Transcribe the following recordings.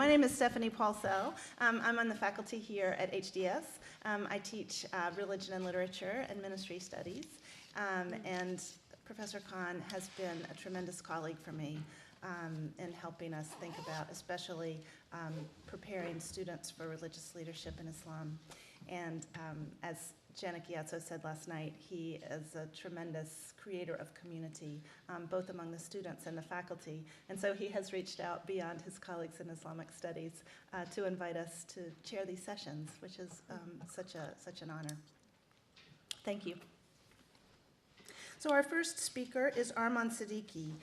My name is Stephanie Paulsell. I'm on the faculty here at HDS. I teach religion and literature and ministry studies. And Professor Khan has been a tremendous colleague for me in helping us think about, especially preparing students for religious leadership in Islam. And as Janet Gyatso said last night, he is a tremendous creator of community, both among the students and the faculty. And so he has reached out beyond his colleagues in Islamic studies to invite us to chair these sessions, which is such an honor. Thank you. So our first speaker is Arman Siddiqui.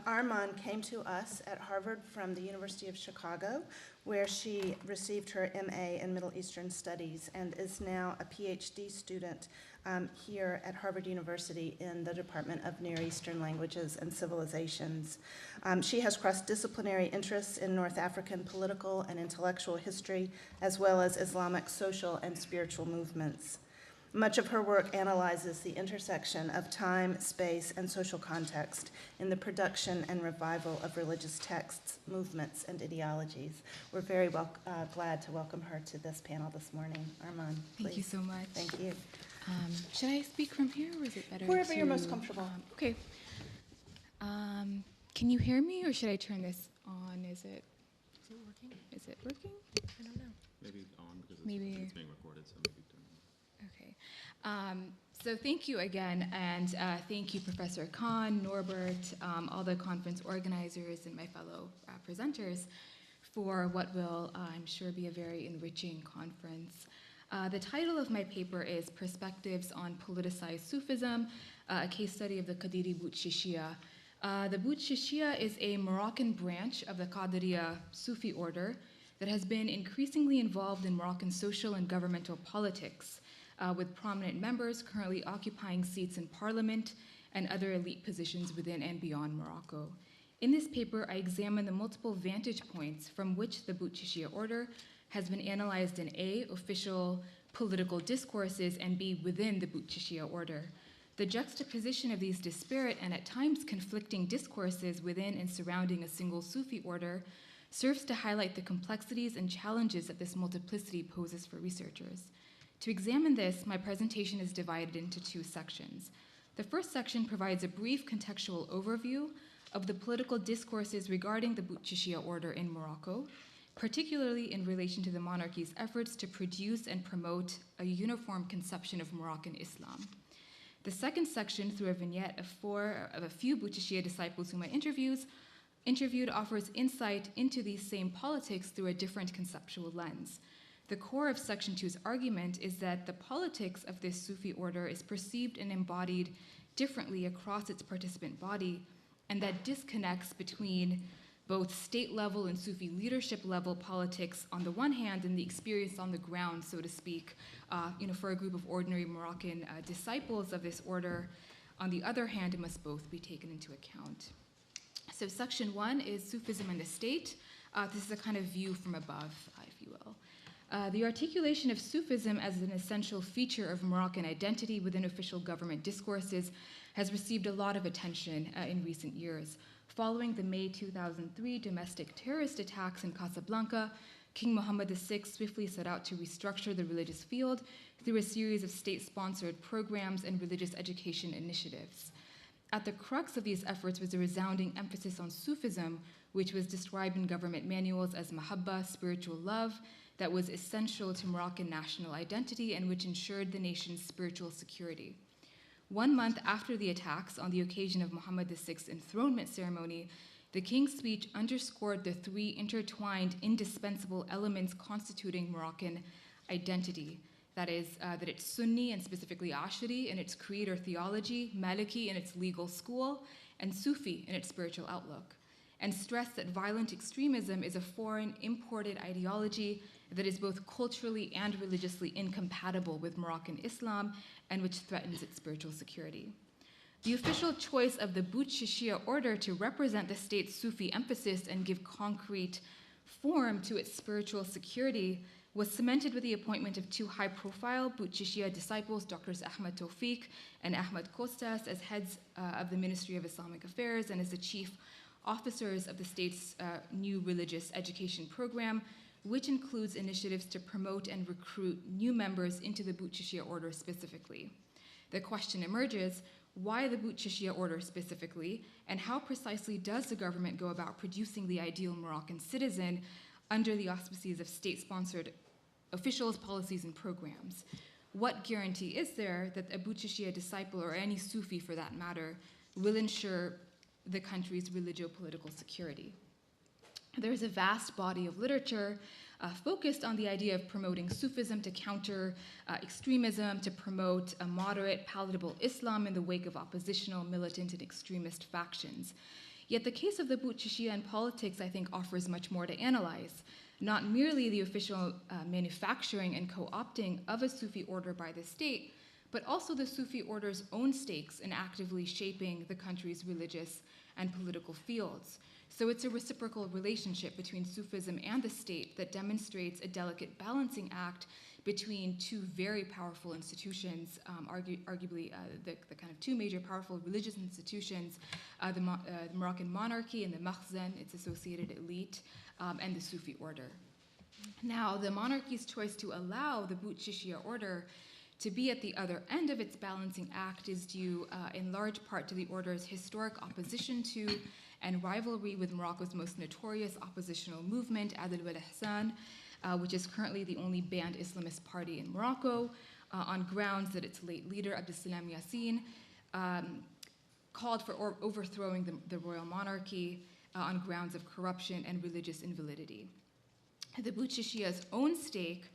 Arman came to us at Harvard from the University of Chicago, where she received her MA in Middle Eastern Studies and is now a PhD student here at Harvard University in the Department of Near Eastern Languages and Civilizations. She has cross-disciplinary interests in North African political and intellectual history, as well as Islamic social and spiritual movements. Much of her work analyzes the intersection of time, space, and social context in the production and revival of religious texts, movements, and ideologies. We're very glad to welcome her to this panel this morning. Arman, please. Thank you so much. Thank you. Should I speak from here, or is it better Wherever you're most comfortable. Okay. Can you hear me, or should I turn this on? Is it working? Is it working? I don't know. Maybe on, because it's being recorded, so maybe turn on. Okay. So thank you again, and thank you, Professor Khan, Norbert, all the conference organizers, and my fellow presenters for what will, I'm sure, be a very enriching conference. The title of my paper is Perspectives on Politicized Sufism, a case study of the QadīrīBoutchichiyya. The Boutchichiyya is a Moroccan branch of the Qadiriyya Sufi order that has been increasingly involved in Moroccan social and governmental politics, with prominent members currently occupying seats in parliament and other elite positions within and beyond Morocco. In this paper, I examine the multiple vantage points from which the Boutchichiyya order has been analyzed in A, official political discourses, and B, within the Boutchichiyya order. The juxtaposition of these disparate and at times conflicting discourses within and surrounding a single Sufi order serves to highlight the complexities and challenges that this multiplicity poses for researchers. To examine this, my presentation is divided into two sections. The first section provides a brief contextual overview of the political discourses regarding the Boutchichiyya order in Morocco, particularly in relation to the monarchy's efforts to produce and promote a uniform conception of Moroccan Islam. The second section, through a vignette of a few Boutchichiyya disciples whom I interviewed, offers insight into these same politics through a different conceptual lens. The core of Section 2's argument is that the politics of this Sufi order is perceived and embodied differently across its participant body, and that disconnects between both state-level and Sufi leadership-level politics on the one hand and the experience on the ground, so to speak, for a group of ordinary Moroccan disciples of this order. On the other hand, it must both be taken into account. So Section 1 is Sufism and the State. This is a kind of view from above, if you will. The articulation of Sufism as an essential feature of Moroccan identity within official government discourses has received a lot of attention in recent years. Following the May 2003 domestic terrorist attacks in Casablanca, King Mohammed VI swiftly set out to restructure the religious field through a series of state-sponsored programs and religious education initiatives. At the crux of these efforts was a resounding emphasis on Sufism, which was described in government manuals as mahabba, spiritual love, that was essential to Moroccan national identity and which ensured the nation's spiritual security. 1 month after the attacks, on the occasion of Mohammed VI's enthronement ceremony, the king's speech underscored the three intertwined, indispensable elements constituting Moroccan identity. That is, that it's Sunni and specifically Ash'ari in its creed or theology, Maliki in its legal school, and Sufi in its spiritual outlook, and stressed that violent extremism is a foreign imported ideology that is both culturally and religiously incompatible with Moroccan Islam and which threatens its spiritual security. The official choice of the Boutchichiyya order to represent the state's Sufi emphasis and give concrete form to its spiritual security was cemented with the appointment of two high-profile Boutchichiyya disciples, Drs. Ahmed Tawfiq and Ahmed Kostas, as heads of the Ministry of Islamic Affairs and as the chief officers of the state's new religious education program, which includes initiatives to promote and recruit new members into the Boutchichiyya order specifically. The question emerges, why the Boutchichiyya order specifically, and how precisely does the government go about producing the ideal Moroccan citizen under the auspices of state-sponsored officials, policies, and programs? What guarantee is there that a Boutchichiyya disciple, or any Sufi for that matter, will ensure the country's religio-political security? There is a vast body of literature focused on the idea of promoting Sufism to counter extremism, to promote a moderate, palatable Islam in the wake of oppositional, militant, and extremist factions. Yet the case of the Boutchichiyya in politics, I think, offers much more to analyze. Not merely the official manufacturing and co-opting of a Sufi order by the state, but also the Sufi order's own stakes in actively shaping the country's religious and political fields. So it's a reciprocal relationship between Sufism and the state that demonstrates a delicate balancing act between two very powerful institutions, arguably the kind of two major powerful religious institutions, the Moroccan monarchy and the Makhzen, its associated elite, and the Sufi order. Now, the monarchy's choice to allow the Boutchichiyya order to be at the other end of its balancing act is due in large part to the order's historic opposition to and rivalry with Morocco's most notorious oppositional movement, Adel Hassan, which is currently the only banned Islamist party in Morocco, on grounds that its late leader, Abdeslam Yassin, called for overthrowing the royal monarchy on grounds of corruption and religious invalidity. The Boutchichiyya's own stake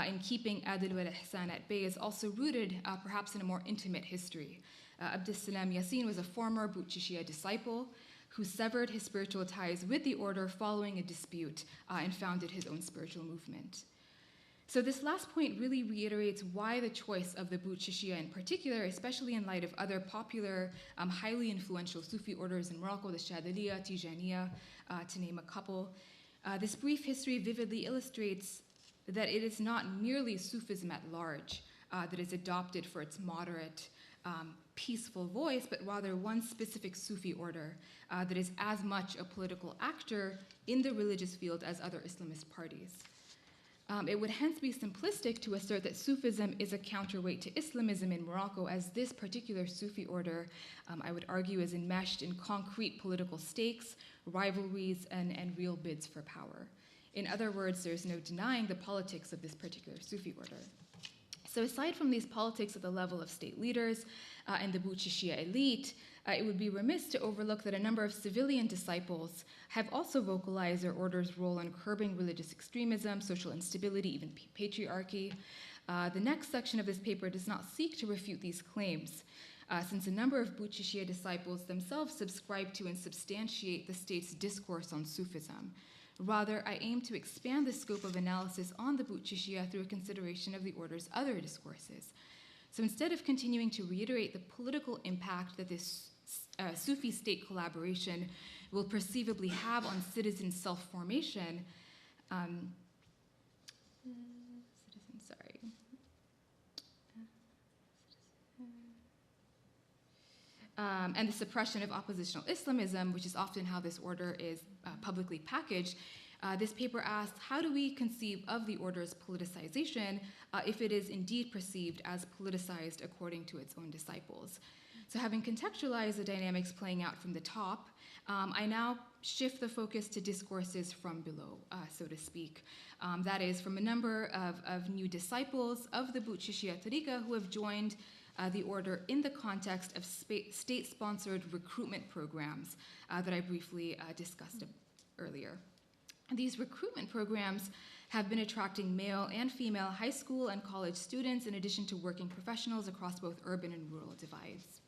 in keeping Adel Hassan at bay is also rooted perhaps in a more intimate history. Abdeslam Yassin was a former Boutchichiyya disciple who severed his spiritual ties with the order following a dispute and founded his own spiritual movement. So this last point really reiterates why the choice of the Boutchichiyya in particular, especially in light of other popular, highly influential Sufi orders in Morocco, the Shadhiliya, Tijaniya, to name a couple. This brief history vividly illustrates that it is not merely Sufism at large that is adopted for its moderate, peaceful voice, but rather one specific Sufi order that is as much a political actor in the religious field as other Islamist parties. It would hence be simplistic to assert that Sufism is a counterweight to Islamism in Morocco, as this particular Sufi order, I would argue, is enmeshed in concrete political stakes, rivalries, and real bids for power. In other words, there's no denying the politics of this particular Sufi order. So aside from these politics at the level of state leaders and the Boutchichiyya elite, it would be remiss to overlook that a number of civilian disciples have also vocalized their order's role in curbing religious extremism, social instability, even patriarchy. The next section of this paper does not seek to refute these claims, since a number of Boutchichiyya disciples themselves subscribe to and substantiate the state's discourse on Sufism. Rather, I aim to expand the scope of analysis on the Boutchichiyya through a consideration of the order's other discourses. So instead of continuing to reiterate the political impact that this Sufi state collaboration will perceivably have on citizen self-formation, and the suppression of oppositional Islamism, which is often how this order is publicly packaged, this paper asks, how do we conceive of the order's politicization if it is indeed perceived as politicized according to its own disciples? So having contextualized the dynamics playing out from the top, I now shift the focus to discourses from below, so to speak. That is, from a number of new disciples of the Boutchichiyya ṭarīqa who have joined the order in the context of state-sponsored recruitment programs that I briefly discussed earlier. These recruitment programs have been attracting male and female high school and college students in addition to working professionals across both urban and rural divides.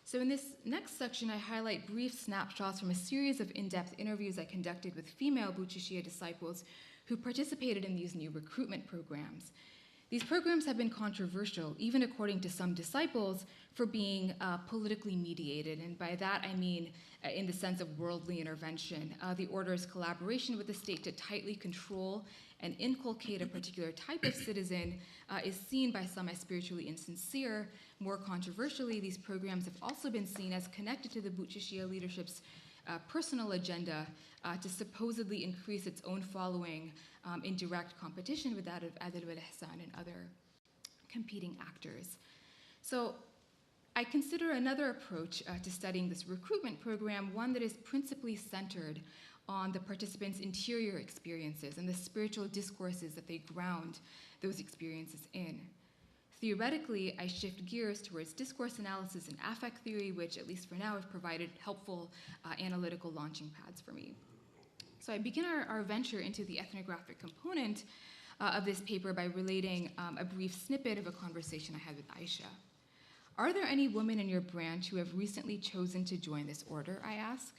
So in this next section, I highlight brief snapshots from a series of in-depth interviews I conducted with female Boutchichiyya disciples who participated in these new recruitment programs. These programs have been controversial, even according to some disciples, for being politically mediated, and by that I mean in the sense of worldly intervention. The order's collaboration with the state to tightly control and inculcate a particular type of citizen is seen by some as spiritually insincere. More controversially, these programs have also been seen as connected to the Boutchichiyya leadership's personal agenda to supposedly increase its own following in direct competition with that of Adl wal-Ihsan and other competing actors. So I consider another approach to studying this recruitment program one that is principally centered on the participants' interior experiences and the spiritual discourses that they ground those experiences in. Theoretically, I shift gears towards discourse analysis and affect theory, which, at least for now, have provided helpful analytical launching pads for me. So I begin our venture into the ethnographic component of this paper by relating a brief snippet of a conversation I had with Aisha. Are there any women in your branch who have recently chosen to join this order, I ask?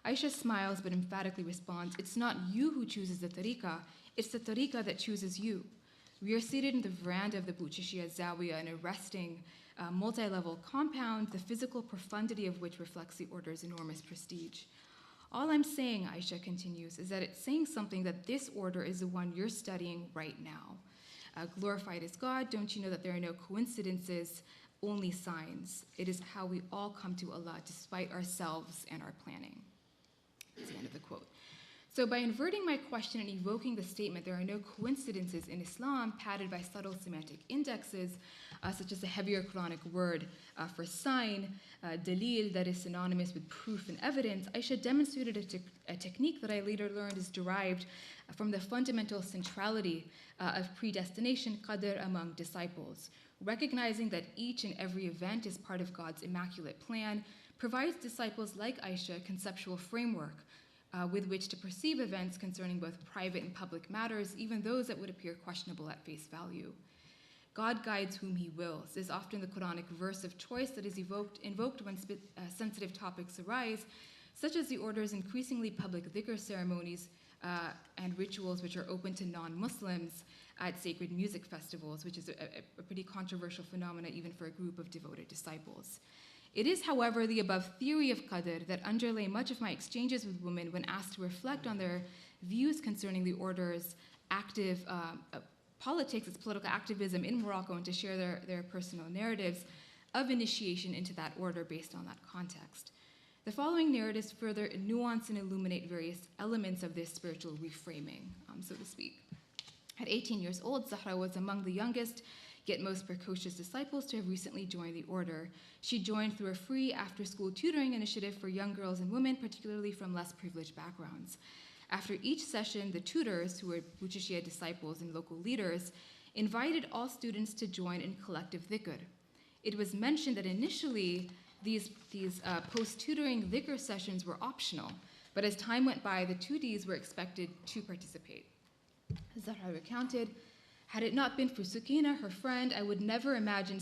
Aisha smiles but emphatically responds, it's not you who chooses the ṭarīqa, it's the ṭarīqa that chooses you. We are seated in the veranda of the Boutchichiyya Zawiya, an arresting multi-level compound, the physical profundity of which reflects the order's enormous prestige. All I'm saying, Aisha continues, is that it's saying something that this order is the one you're studying right now. Glorified as God, don't you know that there are no coincidences, only signs? It is how we all come to Allah despite ourselves and our planning. That's the end of the quote. So by inverting my question and evoking the statement, there are no coincidences in Islam, padded by subtle semantic indexes, such as the heavier Quranic word for sign, dalil, that is synonymous with proof and evidence, Aisha demonstrated a technique that I later learned is derived from the fundamental centrality of predestination, qadr, among disciples. Recognizing that each and every event is part of God's immaculate plan provides disciples like Aisha a conceptual framework with which to perceive events concerning both private and public matters, even those that would appear questionable at face value. God guides whom he wills is often the Quranic verse of choice that is invoked when sensitive topics arise, such as the order's increasingly public dhikr ceremonies and rituals which are open to non-Muslims at sacred music festivals, which is a pretty controversial phenomenon even for a group of devoted disciples. It is, however, the above theory of qadr that underlay much of my exchanges with women when asked to reflect on their views concerning the order's active politics, its political activism in Morocco, and to share their personal narratives of initiation into that order based on that context. The following narratives further nuance and illuminate various elements of this spiritual reframing, so to speak. At 18 years old, Zahra was among the youngest, yet most precocious disciples to have recently joined the order. She joined through a free after-school tutoring initiative for young girls and women, particularly from less privileged backgrounds. After each session, the tutors, who were Boutchichiyya disciples and local leaders, invited all students to join in collective dhikr. It was mentioned that initially, these post-tutoring dhikr sessions were optional, but as time went by, the tutees were expected to participate. Zahra recounted, had it not been for Sakina, her friend, I would never imagine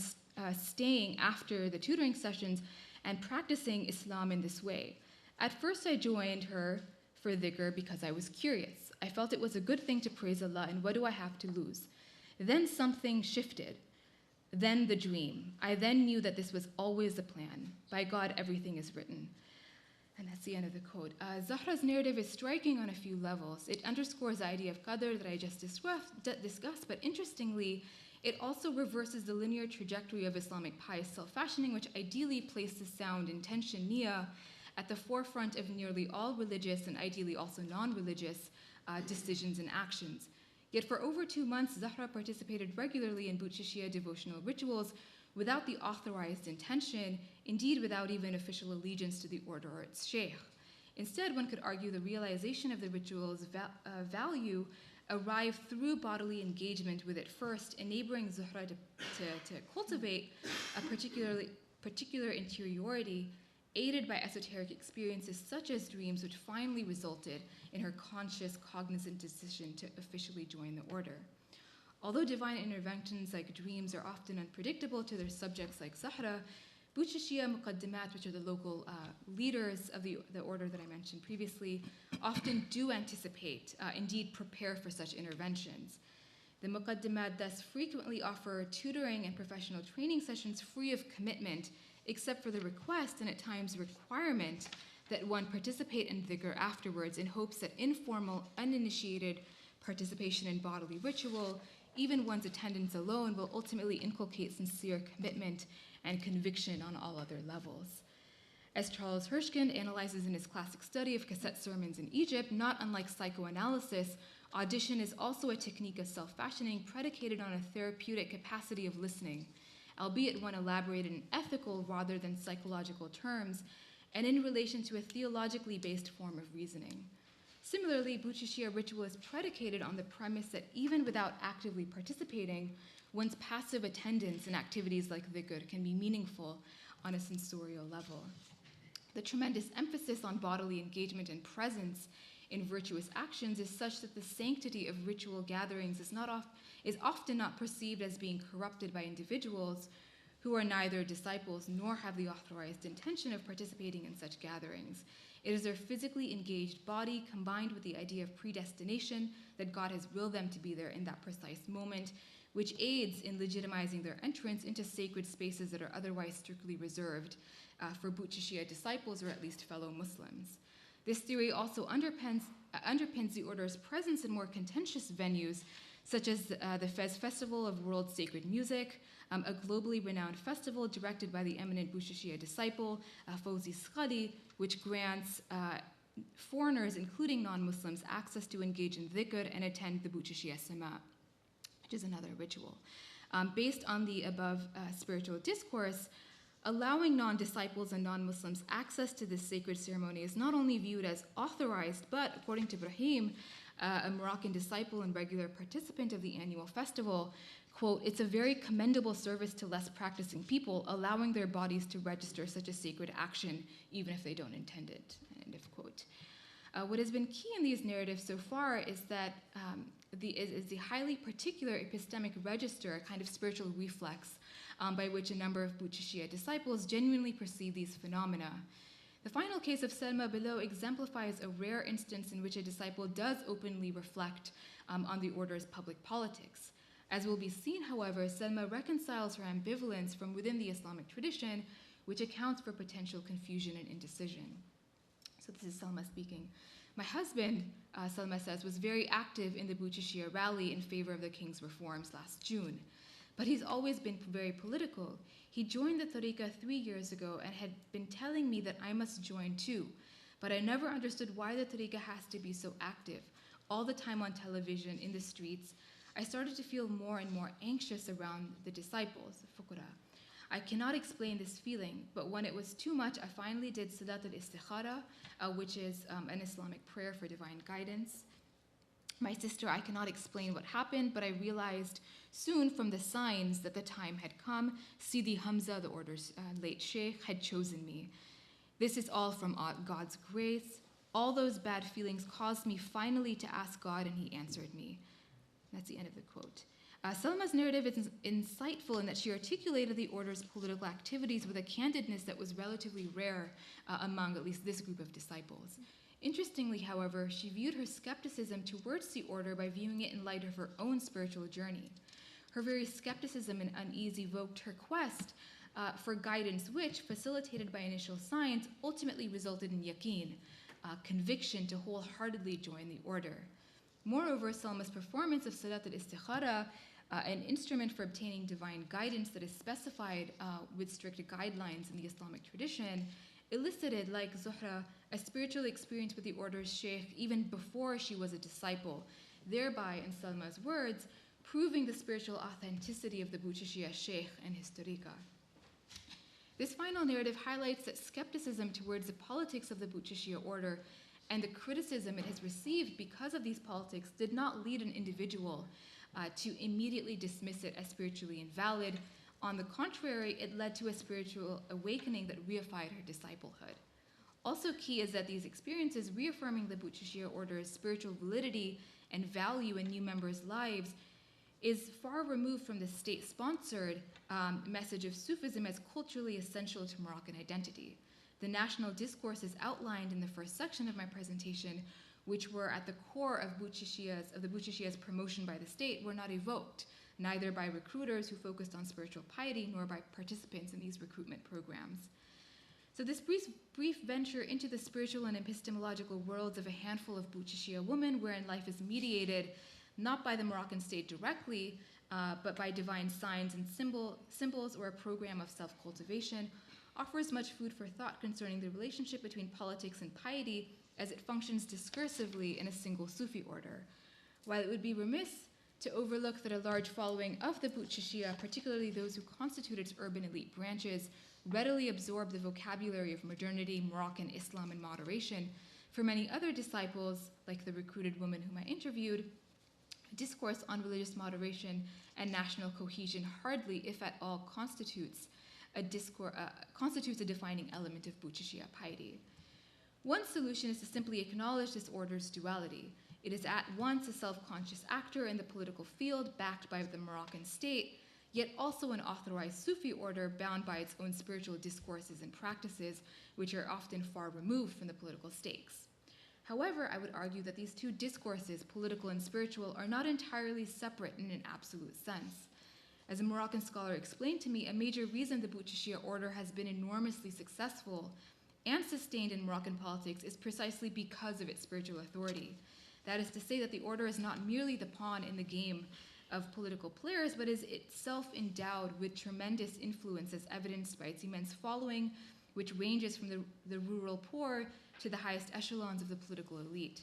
staying after the tutoring sessions and practicing Islam in this way. At first, I joined her for dhikr because I was curious. I felt it was a good thing to praise Allah, and what do I have to lose? Then something shifted. Then the dream. I then knew that this was always the plan. By God, everything is written. And that's the end of the quote. Zahra's narrative is striking on a few levels. It underscores the idea of qadr that I just discussed, but interestingly, it also reverses the linear trajectory of Islamic pious self-fashioning, which ideally places sound intention, niyyah, at the forefront of nearly all religious and ideally also non-religious decisions and actions. Yet for over 2 months, Zahra participated regularly in Boutchichiyya devotional rituals without the authorized intention, indeed without even official allegiance to the order or its sheikh. Instead, one could argue the realization of the ritual's value arrived through bodily engagement with it first, enabling Zahra to cultivate a particular interiority aided by esoteric experiences such as dreams, which finally resulted in her conscious, cognizant decision to officially join the order. Although divine interventions like dreams are often unpredictable to their subjects like Zahra, Boutchichiyya muqaddimat, which are the local leaders of the order that I mentioned previously, often do anticipate, indeed prepare for such interventions. The muqaddimat thus frequently offer tutoring and professional training sessions free of commitment, except for the request and at times requirement that one participate in dhikr afterwards in hopes that informal, uninitiated participation in bodily ritual, even one's attendance alone, will ultimately inculcate sincere commitment and conviction on all other levels. As Charles Hirschkind analyzes in his classic study of cassette sermons in Egypt, not unlike psychoanalysis, audition is also a technique of self-fashioning predicated on a therapeutic capacity of listening, albeit one elaborated in ethical rather than psychological terms, and in relation to a theologically based form of reasoning. Similarly, Boutchichiyya ritual is predicated on the premise that even without actively participating, one's passive attendance in activities like dhikr can be meaningful on a sensorial level. The tremendous emphasis on bodily engagement and presence in virtuous actions is such that the sanctity of ritual gatherings is often not perceived as being corrupted by individuals who are neither disciples nor have the authorized intention of participating in such gatherings. It is their physically engaged body combined with the idea of predestination that God has willed them to be there in that precise moment, which aids in legitimizing their entrance into sacred spaces that are otherwise strictly reserved for Boutchichiyya disciples or at least fellow Muslims. This theory also underpins the order's presence in more contentious venues, such as the Fez Festival of World Sacred Music, a globally renowned festival directed by the eminent Boutchichiyya disciple, Fawzi Skhali, which grants foreigners, including non-Muslims, access to engage in dhikr and attend the Boutchichiyya Sama, which is another ritual. Based on the above spiritual discourse, allowing non-disciples and non-Muslims access to this sacred ceremony is not only viewed as authorized, but according to Ibrahim, a Moroccan disciple and regular participant of the annual festival, quote, "It's a very commendable service to less practicing people, allowing their bodies to register such a sacred action, even if they don't intend it," end of quote. What has been key in these narratives so far is that the highly particular epistemic register, a kind of spiritual reflex, by which a number of Boutchichiyya disciples genuinely perceive these phenomena. The final case of Selma below exemplifies a rare instance in which a disciple does openly reflect on the order's public politics. As will be seen, however, Selma reconciles her ambivalence from within the Islamic tradition, which accounts for potential confusion and indecision. So this is Selma speaking. "My husband," Selma says, "was very active in the Boutchichiyya rally in favor of the king's reforms last June. But he's always been very political. He joined the ṭarīqa 3 years ago and had been telling me that I must join too. But I never understood why the ṭarīqa has to be so active, all the time on television, in the streets. I started to feel more and more anxious around the disciples, fuqara. I cannot explain this feeling, but when it was too much, I finally did Salat al-Istikhara, which is an Islamic prayer for divine guidance. My sister, I cannot explain what happened, but I realized soon from the signs that the time had come. Sidi Hamza, the order's late sheikh, had chosen me. This is all from God's grace. All those bad feelings caused me finally to ask God, and he answered me." That's the end of the quote. Selma's narrative is insightful in that she articulated the order's political activities with a candidness that was relatively rare among at least this group of disciples. Interestingly, however, she viewed her skepticism towards the order by viewing it in light of her own spiritual journey. Her very skepticism and unease evoked her quest for guidance, which, facilitated by initial signs, ultimately resulted in yaqeen, conviction to wholeheartedly join the order. Moreover, Selma's performance of Salat al-Istikhara, an instrument for obtaining divine guidance that is specified with strict guidelines in the Islamic tradition, elicited, like Zuhra, a spiritual experience with the order's sheikh even before she was a disciple, thereby, in Selma's words, proving the spiritual authenticity of the Boutchichiyya sheikh and his ṭarīqa. This final narrative highlights that skepticism towards the politics of the Boutchichiyya order and the criticism it has received because of these politics did not lead an individual to immediately dismiss it as spiritually invalid. On the contrary, it led to a spiritual awakening that reified her disciplehood. Also key is that these experiences reaffirming the Boutchichiyya order's spiritual validity and value in new members' lives is far removed from the state-sponsored message of Sufism as culturally essential to Moroccan identity. The national discourses outlined in the first section of my presentation, which were at the core of the Boutchichiyya's promotion by the state, were not evoked, neither by recruiters who focused on spiritual piety nor by participants in these recruitment programs. So this brief venture into the spiritual and epistemological worlds of a handful of Boutchichiyya women, wherein life is mediated not by the Moroccan state directly, but by divine signs and symbols or a program of self-cultivation, offers much food for thought concerning the relationship between politics and piety as it functions discursively in a single Sufi order. While it would be remiss to overlook that a large following of the Boutchichiyya, particularly those who constitute its urban elite branches, readily absorb the vocabulary of modernity, Moroccan Islam, and moderation, for many other disciples, like the recruited woman whom I interviewed, discourse on religious moderation and national cohesion hardly, if at all, constitutes a defining element of Boutchichiyya piety. One solution is to simply acknowledge this order's duality. It is at once a self-conscious actor in the political field backed by the Moroccan state, yet also an authorized Sufi order bound by its own spiritual discourses and practices, which are often far removed from the political stakes. However, I would argue that these two discourses, political and spiritual, are not entirely separate in an absolute sense. As a Moroccan scholar explained to me, a major reason the Boutchichiyya order has been enormously successful and sustained in Moroccan politics is precisely because of its spiritual authority. That is to say that the order is not merely the pawn in the game of political players, but is itself endowed with tremendous influence as evidenced by its immense following, which ranges from the rural poor to the highest echelons of the political elite.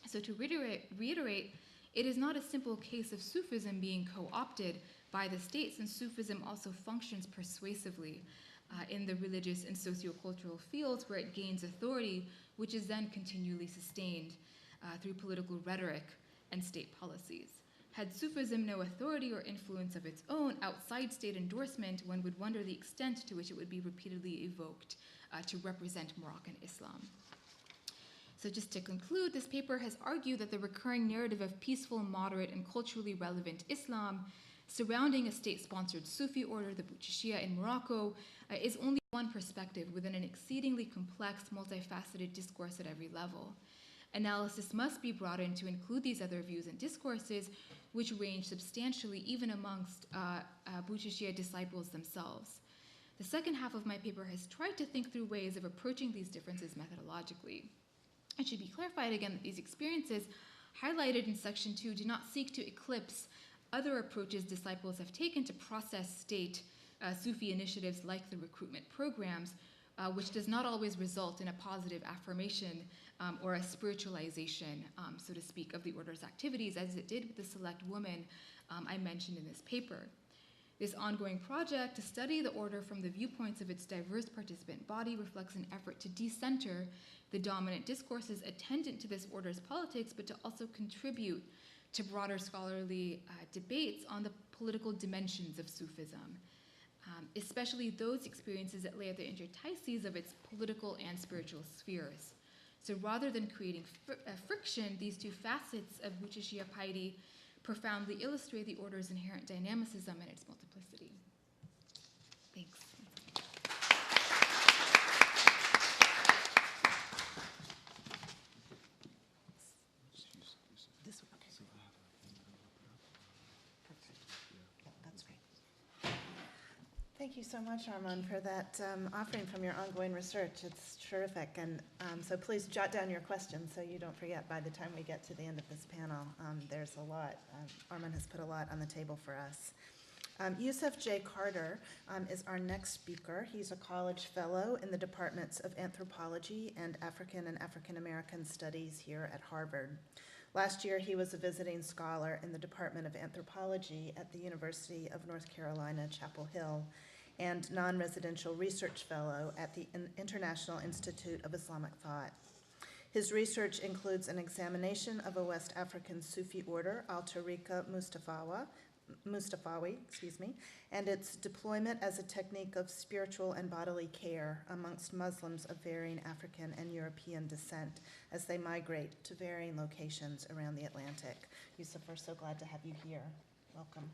So to reiterate, it is not a simple case of Sufism being co-opted by the state, since Sufism also functions persuasively in the religious and sociocultural fields where it gains authority, which is then continually sustained through political rhetoric and state policies. Had Sufism no authority or influence of its own outside state endorsement, one would wonder the extent to which it would be repeatedly evoked to represent Moroccan Islam. So just to conclude, this paper has argued that the recurring narrative of peaceful, moderate, and culturally relevant Islam surrounding a state-sponsored Sufi order, the Boutchichiyya in Morocco, is only one perspective within an exceedingly complex, multifaceted discourse at every level. Analysis must be broadened to include these other views and discourses, which range substantially even amongst Boutchichiyya disciples themselves. The second half of my paper has tried to think through ways of approaching these differences methodologically. It should be clarified again that these experiences highlighted in section 2 do not seek to eclipse other approaches disciples have taken to process state Sufi initiatives like the recruitment programs, which does not always result in a positive affirmation or a spiritualization, so to speak, of the order's activities, as it did with the select woman I mentioned in this paper. This ongoing project to study the order from the viewpoints of its diverse participant body reflects an effort to decenter the dominant discourses attendant to this order's politics, but to also contribute to broader scholarly debates on the political dimensions of Sufism, especially those experiences that lay at the interstices of its political and spiritual spheres. So rather than creating friction, these two facets of Boutchichiyya piety profoundly illustrate the order's inherent dynamicism and its multiplicity. Thanks. This one, okay. Perfect. Yeah, that's great. Thank you so much, Arman, for that offering from your ongoing research. It's terrific. And so please jot down your questions so you don't forget by the time we get to the end of this panel. There's a lot. Arman has put a lot on the table for us. Yusuf J. Carter is our next speaker. He's a college fellow in the departments of anthropology and African American studies here at Harvard. Last year, he was a visiting scholar in the Department of Anthropology at the University of North Carolina, Chapel Hill, and non-residential research fellow at the International Institute of Islamic Thought. His research includes an examination of a West African Sufi order, al-ṭarīqa Mustafawi, and its deployment as a technique of spiritual and bodily care amongst Muslims of varying African and European descent as they migrate to varying locations around the Atlantic. Yusuf, we're so glad to have you here. Welcome.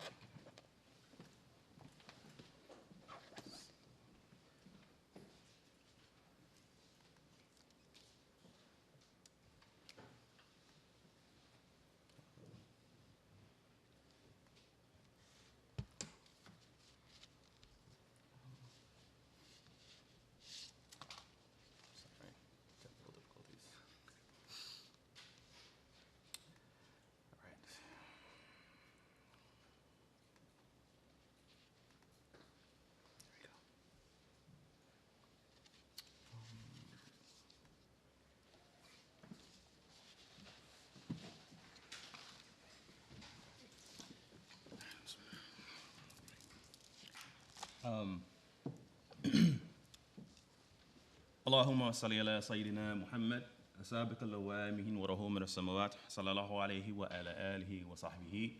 اللهم صل على سيدنا محمد سابق اللوامهين وره من السماوات صلى الله عليه وعلى آله وصحبه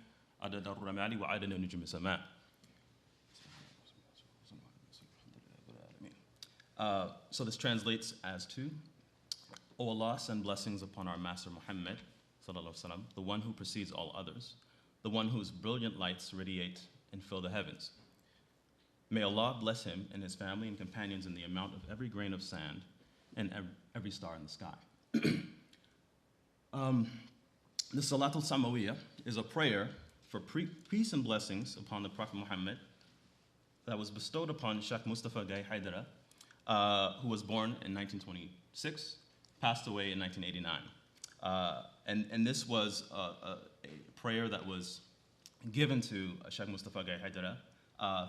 عدد الرمال وعدد نجوم السماء. So this translates as to, O Allah, send blessings upon our Master Muhammad, sallallahu alaihi wasallam, the one who precedes all others, the one whose brilliant lights radiate and fill the heavens. May Allah bless him and his family and companions in the amount of every grain of sand and every star in the sky. The Salatul Samawiyya is a prayer for peace and blessings upon the Prophet Muhammad that was bestowed upon Sheikh Mustafa Gai Haidara, who was born in 1926, passed away in 1989. And this was a prayer that was given to Sheikh Mustafa Gai Haidara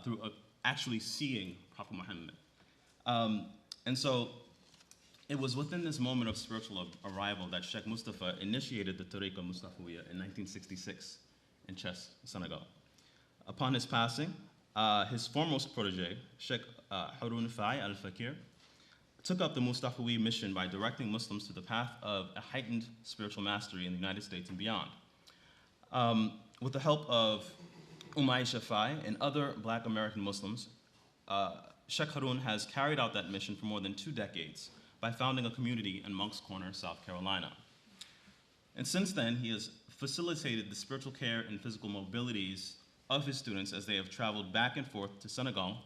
through actually seeing Prophet Muhammad. And so it was within this moment of spiritual arrival that Sheikh Mustafa initiated the ṭarīqa Mustafawiyya in 1966 in Thiès, Senegal. Upon his passing, his foremost protege, Sheikh Haroun Fai al-Fakir, took up the Mustafawi mission by directing Muslims to the path of a heightened spiritual mastery in the United States and beyond. With the help of Aisha Fai and other Black American Muslims, Sheikh Haroun has carried out that mission for more than 2 decades by founding a community in Moncks Corner, South Carolina. And since then, he has facilitated the spiritual care and physical mobilities of his students as they have traveled back and forth to Senegal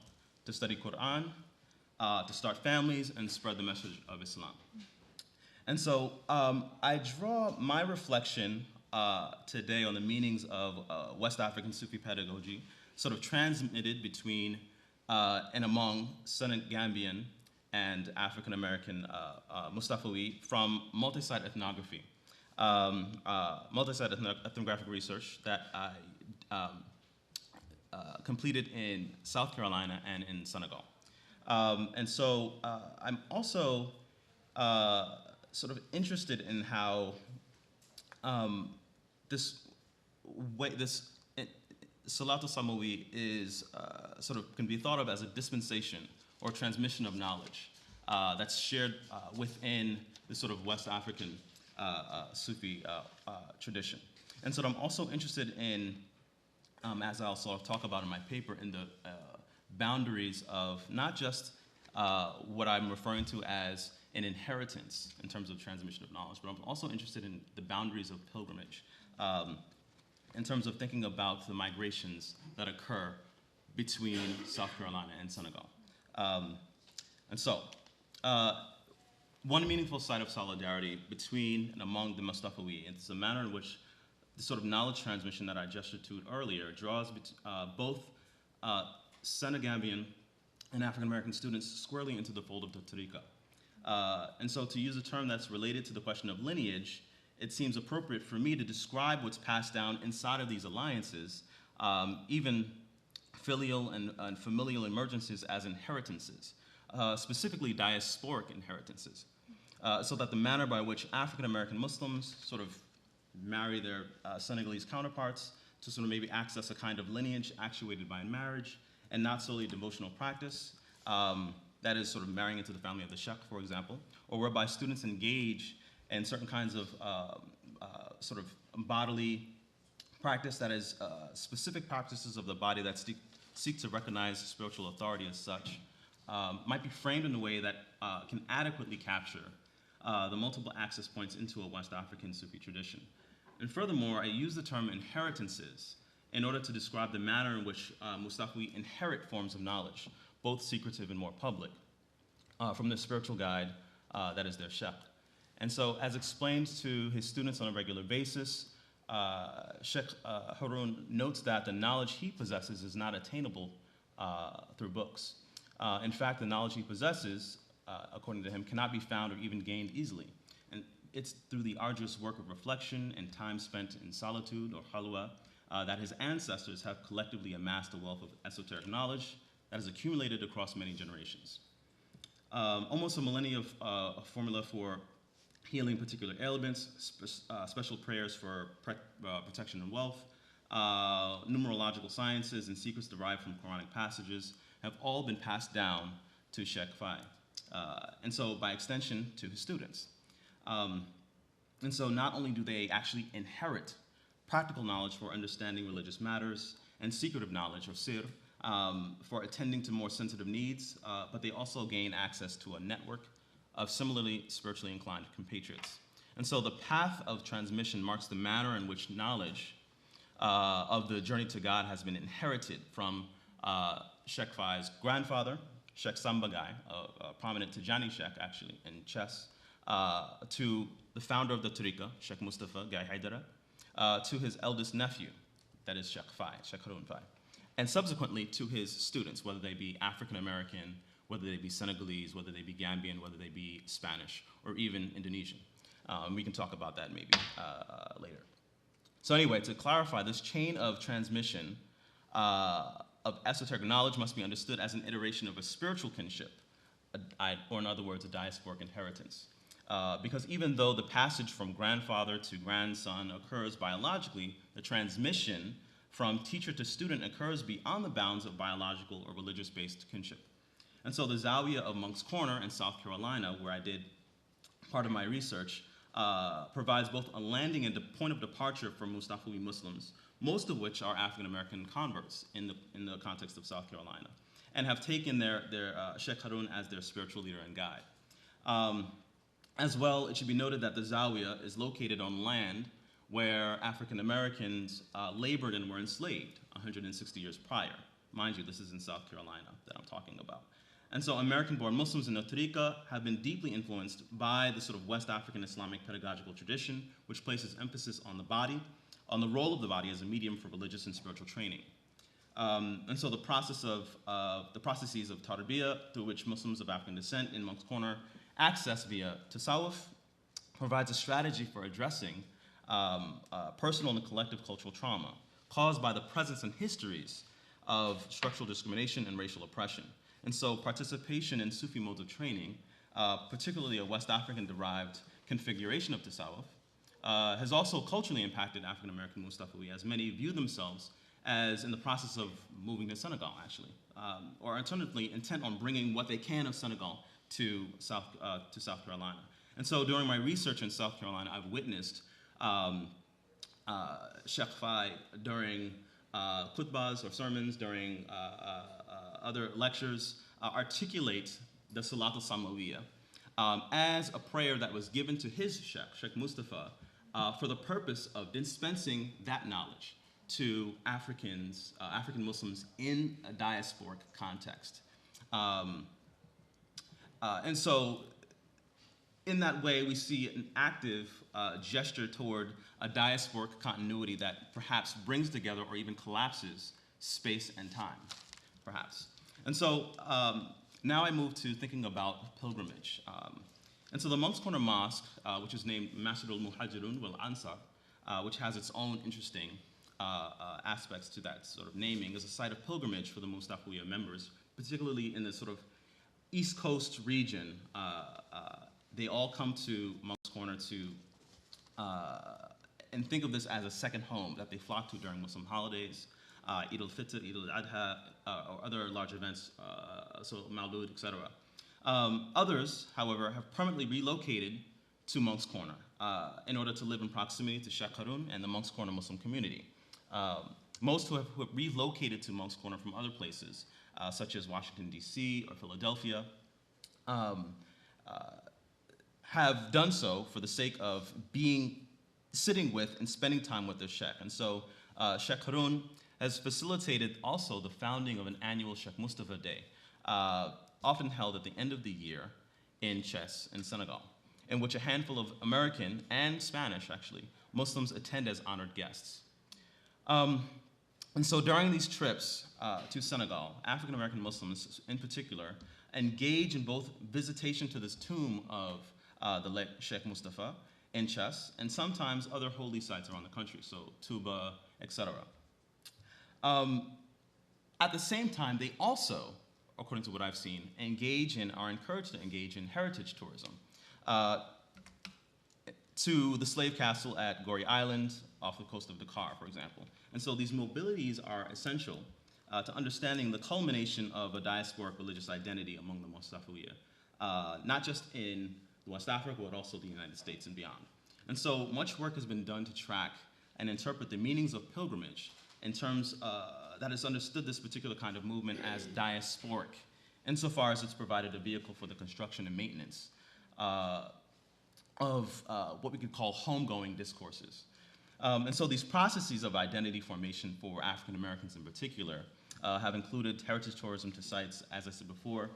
to study Quran, to start families, and spread the message of Islam. And so I draw my reflection today on the meanings of West African Sufi pedagogy, sort of transmitted between and among Senegambian and African American Mustafawi from multi-site ethnography, multi-site ethnographic research that I completed in South Carolina and in Senegal. And so I'm also sort of interested in how this Salatul Samawi is sort of can be thought of as a dispensation or transmission of knowledge that's shared within the sort of West African Sufi tradition. And so I'm also interested in, as I'll sort of talk about in my paper, in the boundaries of not just what I'm referring to as an inheritance in terms of transmission of knowledge, but I'm also interested in the boundaries of pilgrimage in terms of thinking about the migrations that occur between South Carolina and Senegal. And so, one meaningful site of solidarity between and among the Mustafawi, it's the manner in which the sort of knowledge transmission that I gestured to earlier draws both Senegambian and African American students squarely into the fold of the ṭarīqa. And so to use a term that's related to the question of lineage, it seems appropriate for me to describe what's passed down inside of these alliances, even filial and familial emergences as inheritances, specifically diasporic inheritances, so that the manner by which African American Muslims sort of marry their Senegalese counterparts to sort of maybe access a kind of lineage actuated by marriage and not solely a devotional practice, that is sort of marrying into the family of the sheikh, for example, or whereby students engage in certain kinds of sort of bodily practice that is specific practices of the body that seek to recognize spiritual authority as such, might be framed in a way that can adequately capture the multiple access points into a West African Sufi tradition. And furthermore, I use the term inheritances in order to describe the manner in which Mustafawi inherit forms of knowledge, both secretive and more public, from the spiritual guide that is their sheikh. And so, as explained to his students on a regular basis, Sheikh Haroun notes that the knowledge he possesses is not attainable through books. In fact, the knowledge he possesses, according to him, cannot be found or even gained easily. And it's through the arduous work of reflection and time spent in solitude or halwa that his ancestors have collectively amassed a wealth of esoteric knowledge that has accumulated across many generations. Almost a millennia of a formula for healing particular ailments, special prayers for protection and wealth, numerological sciences, and secrets derived from Quranic passages have all been passed down to Sheikh Fai, and so by extension to his students. And so not only do they actually inherit practical knowledge for understanding religious matters and secretive knowledge, or sir, for attending to more sensitive needs, but they also gain access to a network of similarly spiritually inclined compatriots. And so the path of transmission marks the manner in which knowledge of the journey to God has been inherited from Sheikh Fai's grandfather, Sheikh Sambagai, a prominent Tijani Sheikh actually in Chess, to the founder of the ṭarīqa, Sheikh Mustafa Gai Haidara, to his eldest nephew, that is Sheikh Fai, Sheikh Harun Fai, and subsequently to his students, whether they be African American, whether they be Senegalese, whether they be Gambian, whether they be Spanish, or even Indonesian. We can talk about that maybe later. So anyway, to clarify, this chain of transmission of esoteric knowledge must be understood as an iteration of a spiritual kinship, or in other words, a diasporic inheritance. Because even though the passage from grandfather to grandson occurs biologically, the transmission from teacher to student occurs beyond the bounds of biological or religious-based kinship. And so the Zawiya of Monk's Corner in South Carolina, where I did part of my research, provides both a landing and a point of departure for Mustafawi Muslims, most of which are African-American converts in the context of South Carolina, and have taken their Sheikh Harun as their spiritual leader and guide. As well, it should be noted that the Zawiya is located on land where African Americans labored and were enslaved 160 years prior. Mind you, this is in South Carolina that I'm talking about. And so American-born Muslims in the ṭarīqa have been deeply influenced by the sort of West African Islamic pedagogical tradition, which places emphasis on the body, on the role of the body as a medium for religious and spiritual training. And so the processes of tarbiyah, through which Muslims of African descent in Monk's Corner access via tasawwuf, provides a strategy for addressing personal and collective cultural trauma caused by the presence and histories of structural discrimination and racial oppression. And so participation in Sufi modes of training, particularly a West African-derived configuration of tasawwuf, has also culturally impacted African-American Mustafawi, as many view themselves as in the process of moving to Senegal, actually, or alternatively intent on bringing what they can of Senegal to South Carolina. And so during my research in South Carolina, I've witnessed Sheikh Fai during khutbahs or sermons, during other lectures, articulate the Salat al-Samawiyya as a prayer that was given to his Sheikh, Sheikh Mustafa, for the purpose of dispensing that knowledge to African Muslims in a diasporic context. And so in that way, we see an active gesture toward a diasporic continuity that perhaps brings together or even collapses space and time, perhaps. And so now I move to thinking about pilgrimage. And so the Monk's Corner Mosque, which is named Masjid al-Muhajirun wal-Ansar, which has its own interesting aspects to that sort of naming, is a site of pilgrimage for the Mustafawiya members, particularly in the sort of East Coast region. They all come to Monk's Corner to, and think of this as a second home that they flock to during Muslim holidays, Eid al-Fitr, Eid al-Adha, or other large events, so Mawlud, etc. Others, however, have permanently relocated to Monk's Corner in order to live in proximity to Sheikh Harun and the Monk's Corner Muslim community. Most who have relocated to Monk's Corner from other places, such as Washington, D.C. or Philadelphia, have done so for the sake of sitting with and spending time with their Sheikh. And so Sheikh Harun has facilitated also the founding of an annual Sheikh Mustafa Day, often held at the end of the year in Chess in Senegal, in which a handful of American and Spanish, actually, Muslims attend as honored guests. And so during these trips to Senegal, African-American Muslims in particular engage in both visitation to this tomb of the late Sheikh Mustafa in Chess, and sometimes other holy sites around the country, so Touba, etc. At the same time, they also, according to what I've seen, are encouraged to engage in heritage tourism to the slave castle at Gorée Island, off the coast of Dakar, for example. And so these mobilities are essential to understanding the culmination of a diasporic religious identity among the Mustafawiyya, not just in West Africa, but also the United States and beyond. And so much work has been done to track and interpret the meanings of pilgrimage in terms that has understood this particular kind of movement as diasporic, insofar as it's provided a vehicle for the construction and maintenance of what we could call homegoing discourses. And so these processes of identity formation for African Americans in particular have included heritage tourism to sites, as I said before,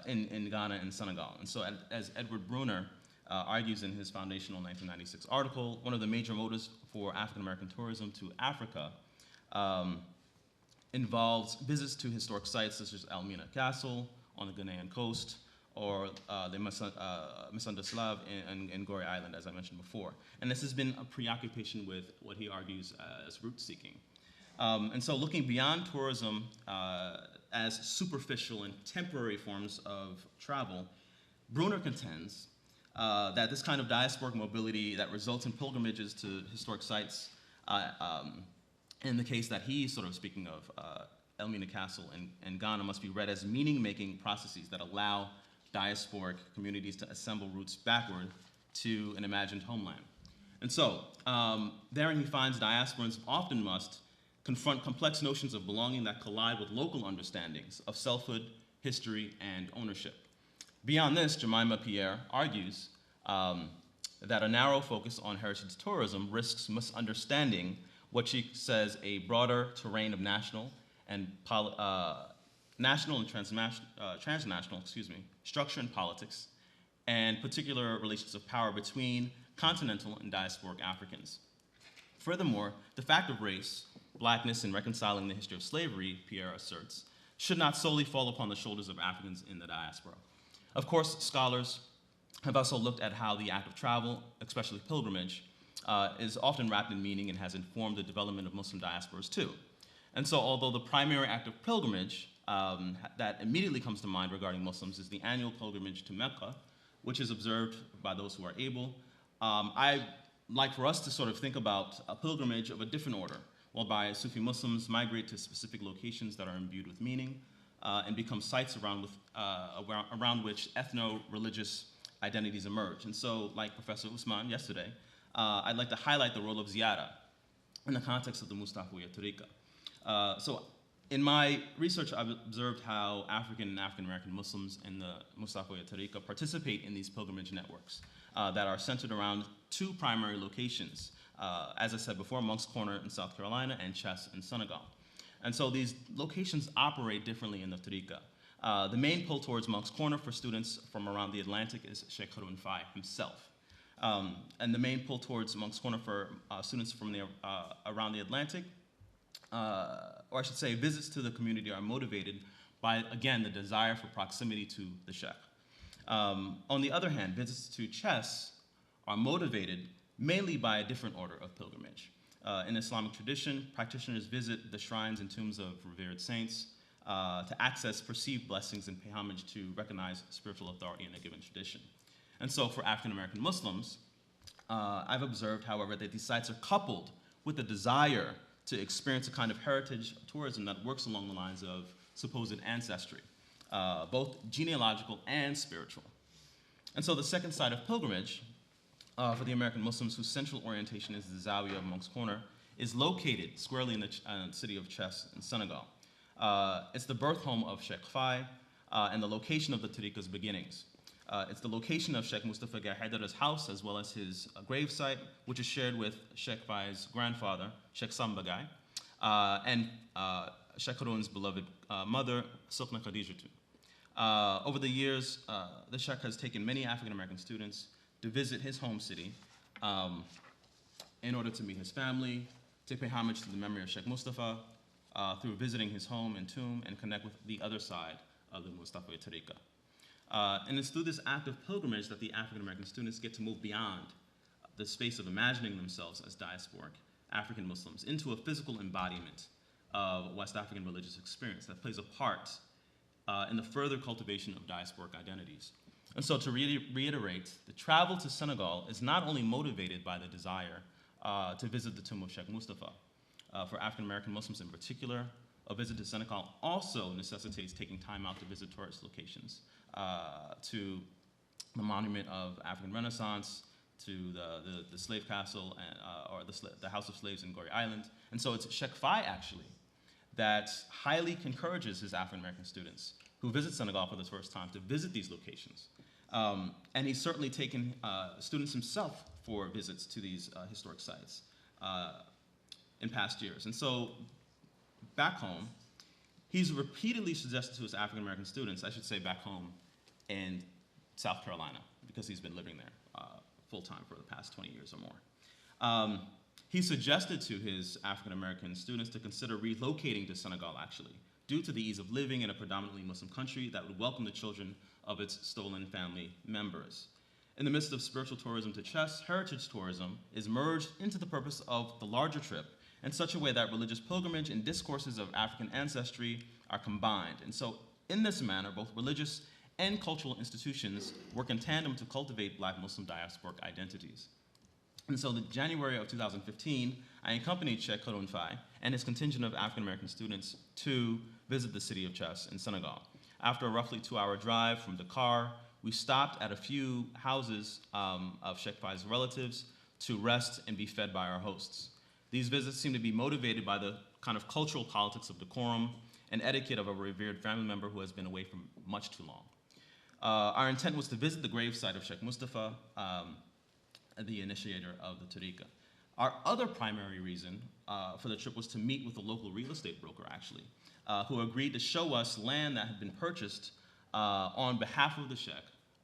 in Ghana and Senegal. And so as Edward Bruner argues in his foundational 1996 article, one of the major motives for African American tourism to Africa involves visits to historic sites such as Elmina Castle on the Ghanaian coast, or the Misandaslav in Gorée Island, as I mentioned before. And this has been a preoccupation with what he argues as root seeking. And so looking beyond tourism as superficial and temporary forms of travel, Bruner contends that this kind of diasporic mobility that results in pilgrimages to historic sites, in the case that he's sort of speaking of, Elmina Castle in Ghana, must be read as meaning-making processes that allow diasporic communities to assemble roots backward to an imagined homeland. And so, therein he finds diasporans often must confront complex notions of belonging that collide with local understandings of selfhood, history, and ownership. Beyond this, Jemima Pierre argues that a narrow focus on heritage tourism risks misunderstanding what she says a broader terrain of national and transnational structure and politics, and particular relations of power between continental and diasporic Africans. Furthermore, the fact of race, blackness, and reconciling the history of slavery, Pierre asserts, should not solely fall upon the shoulders of Africans in the diaspora. Of course, scholars have also looked at how the act of travel, especially pilgrimage, is often wrapped in meaning and has informed the development of Muslim diasporas too. And so although the primary act of pilgrimage that immediately comes to mind regarding Muslims is the annual pilgrimage to Mecca, which is observed by those who are able, I'd like for us to sort of think about a pilgrimage of a different order, whereby Sufi Muslims migrate to specific locations that are imbued with meaning and become sites around which ethno-religious identities emerge. And so, like Professor Usman yesterday, I'd like to highlight the role of ziyarah in the context of the Mustafawiyya ṭarīqa. So in my research, I've observed how African and African-American Muslims in the Mustafawiyya ṭarīqa participate in these pilgrimage networks that are centered around two primary locations. As I said before, Monk's Corner in South Carolina and Chess in Senegal. And so these locations operate differently in the ṭarīqa. The main pull towards Monk's Corner for students from around the Atlantic is Sheikh Thun-Nhi himself. And the main pull towards Monk's Corner for students from around the Atlantic, or I should say visits to the community, are motivated by, again, the desire for proximity to the Sheikh. On the other hand, visits to Chess are motivated mainly by a different order of pilgrimage. In Islamic tradition, practitioners visit the shrines and tombs of revered saints to access perceived blessings and pay homage to recognize spiritual authority in a given tradition. And so for African American Muslims, I've observed, however, that these sites are coupled with a desire to experience a kind of heritage tourism that works along the lines of supposed ancestry, both genealogical and spiritual. And so the second side of pilgrimage, for the American Muslims whose central orientation is the Zawiya of Monk's Corner, is located squarely in the city of Chess in Senegal. It's the birth home of Sheikh Faye and the location of the ṭarīqa's beginnings. It's the location of Sheikh Mustafa Gai Haidar's house, as well as his gravesite, which is shared with Sheikh Faye's grandfather, Sheikh Samba Gai, and Sheikh Harun's beloved mother, Sultana Khadijatu. Over the years, the Sheikh has taken many African-American students to visit his home city in order to meet his family, to pay homage to the memory of Sheikh Mustafa, through visiting his home and tomb, and connect with the other side of the Mustafawiyya ṭarīqa. And it's through this act of pilgrimage that the African-American students get to move beyond the space of imagining themselves as diasporic African Muslims into a physical embodiment of West African religious experience that plays a part in the further cultivation of diasporic identities. And so to reiterate, the travel to Senegal is not only motivated by the desire to visit the tomb of Sheikh Mustafa. For African-American Muslims in particular, a visit to Senegal also necessitates taking time out to visit tourist locations, to the Monument of African Renaissance, to the slave castle, or the House of Slaves in Gorée Island. And so it's Sheikh Faye, actually, that highly encourages his African-American students who visit Senegal for the first time to visit these locations. And he's certainly taken students himself for visits to these historic sites in past years. And so back home, he's repeatedly suggested to his African-American students, I should say back home in South Carolina, because he's been living there full-time for the past 20 years or more. He suggested to his African-American students to consider relocating to Senegal, actually, due to the ease of living in a predominantly Muslim country that would welcome the children of its stolen family members. In the midst of spiritual tourism to chess, heritage tourism is merged into the purpose of the larger trip in such a way that religious pilgrimage and discourses of African ancestry are combined. And so in this manner, both religious and cultural institutions work in tandem to cultivate Black Muslim diasporic identities. And so in January of 2015, I accompanied Sheikh Thun-Nhi and his contingent of African-American students to visit the city of Chess in Senegal. After a roughly 2-hour drive from Dakar, we stopped at a few houses of Sheikh Faye's relatives to rest and be fed by our hosts. These visits seem to be motivated by the kind of cultural politics of decorum and etiquette of a revered family member who has been away for much too long. Our intent was to visit the gravesite of Sheikh Mustafa, the initiator of the ṭarīqa. Our other primary reason for the trip was to meet with a local real estate broker, actually, who agreed to show us land that had been purchased on behalf of the Sheikh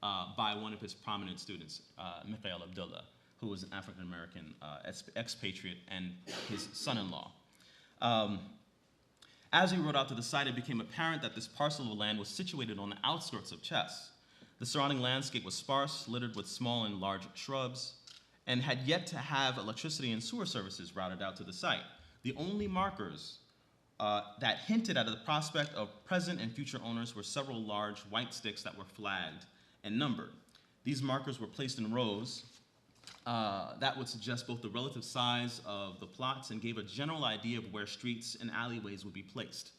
by one of his prominent students, Mikhail Abdullah, who was an African-American expatriate and his son-in-law. As we rode out to the site, it became apparent that this parcel of land was situated on the outskirts of Chess. The surrounding landscape was sparse, littered with small and large shrubs, and had yet to have electricity and sewer services routed out to the site. The only markers that hinted at the prospect of present and future owners were several large white sticks that were flagged and numbered. These markers were placed in rows that would suggest both the relative size of the plots and gave a general idea of where streets and alleyways would be placed.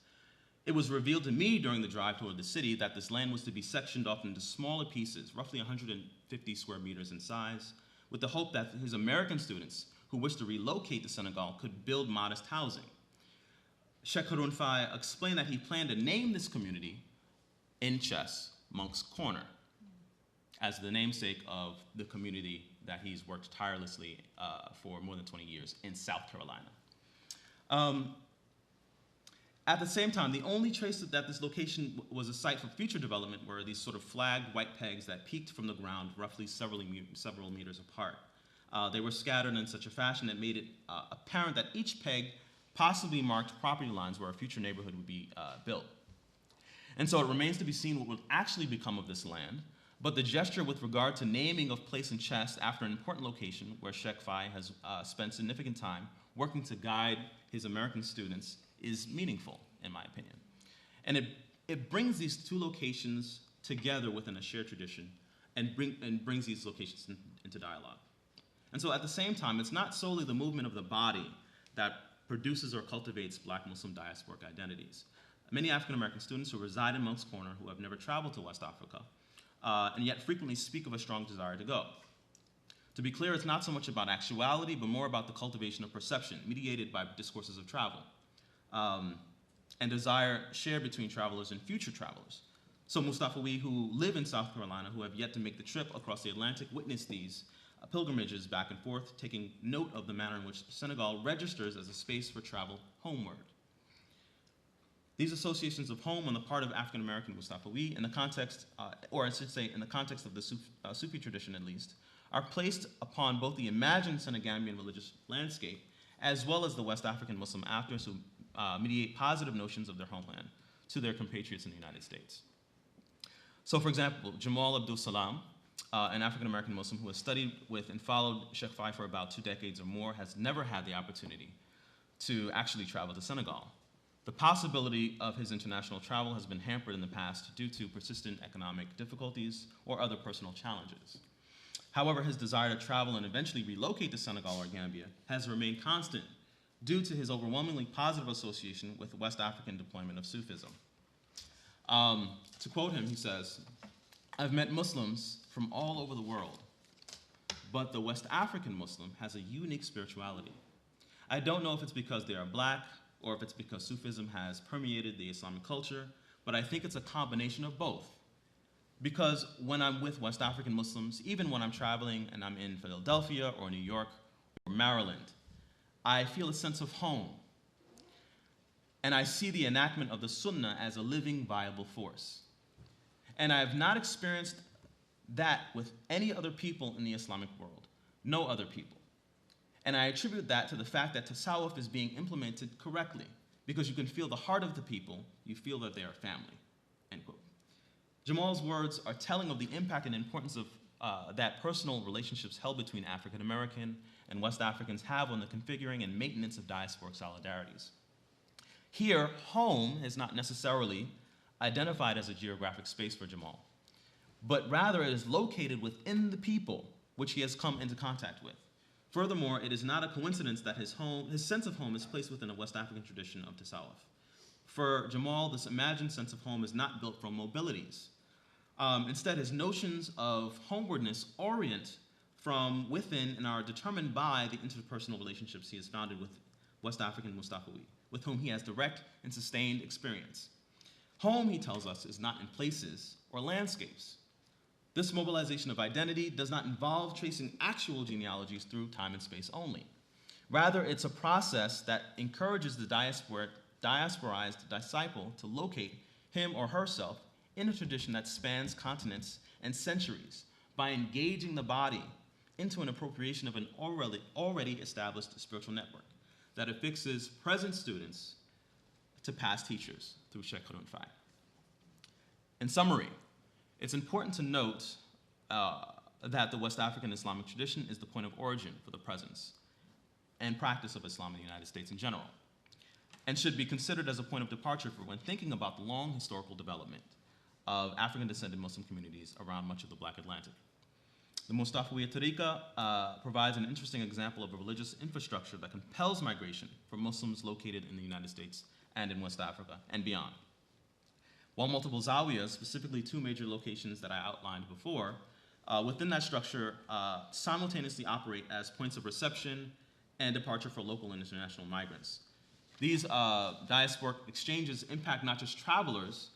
It was revealed to me during the drive toward the city that this land was to be sectioned off into smaller pieces, roughly 150 square meters in size, with the hope that his American students who wished to relocate to Senegal could build modest housing. Sheikh Thun-Nhi explained that he planned to name this community in Chess, Monk's Corner, as the namesake of the community that he's worked tirelessly for more than 20 years in South Carolina. At the same time, the only trace that this location was a site for future development were these sort of flagged white pegs that peaked from the ground roughly several meters apart. They were scattered in such a fashion that made it apparent that each peg possibly marked property lines where a future neighborhood would be built. And so it remains to be seen what would actually become of this land, but the gesture with regard to naming of place in Chess after an important location where Sheikh Faye has spent significant time working to guide his American students is meaningful, in my opinion. And it brings these two locations together within a shared tradition and brings these locations into dialogue. And so at the same time, it's not solely the movement of the body that produces or cultivates Black Muslim diasporic identities. Many African-American students who reside in Monk's Corner who have never traveled to West Africa and yet frequently speak of a strong desire to go. To be clear, it's not so much about actuality, but more about the cultivation of perception, mediated by discourses of travel, and desire shared between travelers and future travelers. So Mustafawi, who live in South Carolina, who have yet to make the trip across the Atlantic, witness these pilgrimages back and forth, taking note of the manner in which Senegal registers as a space for travel homeward. These associations of home on the part of African-American Mustafawi in the context, or I should say in the context of the Sufi tradition at least, are placed upon both the imagined Senegambian religious landscape as well as the West African Muslim actors who mediate positive notions of their homeland to their compatriots in the United States. So for example, Jamal Abdul Salam, an African-American Muslim who has studied with and followed Sheikh Faye for about 2 decades or more, has never had the opportunity to actually travel to Senegal. The possibility of his international travel has been hampered in the past due to persistent economic difficulties or other personal challenges. However, his desire to travel and eventually relocate to Senegal or Gambia has remained constant due to his overwhelmingly positive association with West African deployment of Sufism. To quote him, he says, "I've met Muslims from all over the world, but the West African Muslim has a unique spirituality. I don't know if it's because they are black or if it's because Sufism has permeated the Islamic culture, but I think it's a combination of both. Because when I'm with West African Muslims, even when I'm traveling and I'm in Philadelphia or New York or Maryland, I feel a sense of home. And I see the enactment of the Sunnah as a living, viable force. And I have not experienced that with any other people in the Islamic world, no other people. And I attribute that to the fact that tasawwuf is being implemented correctly, because you can feel the heart of the people, you feel that they are family," end quote. Jamal's words are telling of the impact and importance of that personal relationships held between African American and West Africans have on the configuring and maintenance of diasporic solidarities. Here, home is not necessarily identified as a geographic space for Jamal, but rather it is located within the people which he has come into contact with. Furthermore, it is not a coincidence that his sense of home is placed within a West African tradition of tasawwuf. For Jamal, this imagined sense of home is not built from mobilities. Instead, his notions of homewardness orient from within and are determined by the interpersonal relationships he has founded with West African Mustafawi, with whom he has direct and sustained experience. Home, he tells us, is not in places or landscapes. This mobilization of identity does not involve tracing actual genealogies through time and space only. Rather, it's a process that encourages the diasporized disciple to locate him or herself in a tradition that spans continents and centuries by engaging the body into an appropriation of an already established spiritual network that affixes present students to past teachers through Sheikh Thun-Nhi. In summary, it's important to note that the West African Islamic tradition is the point of origin for the presence and practice of Islam in the United States in general, and should be considered as a point of departure for when thinking about the long historical development of African-descended Muslim communities around much of the Black Atlantic. The Mustafawi ṭarīqa provides an interesting example of a religious infrastructure that compels migration for Muslims located in the United States and in West Africa and beyond. While multiple zawiyas, specifically two major locations that I outlined before, within that structure simultaneously operate as points of reception and departure for local and international migrants. These diasporic exchanges impact not just travelers,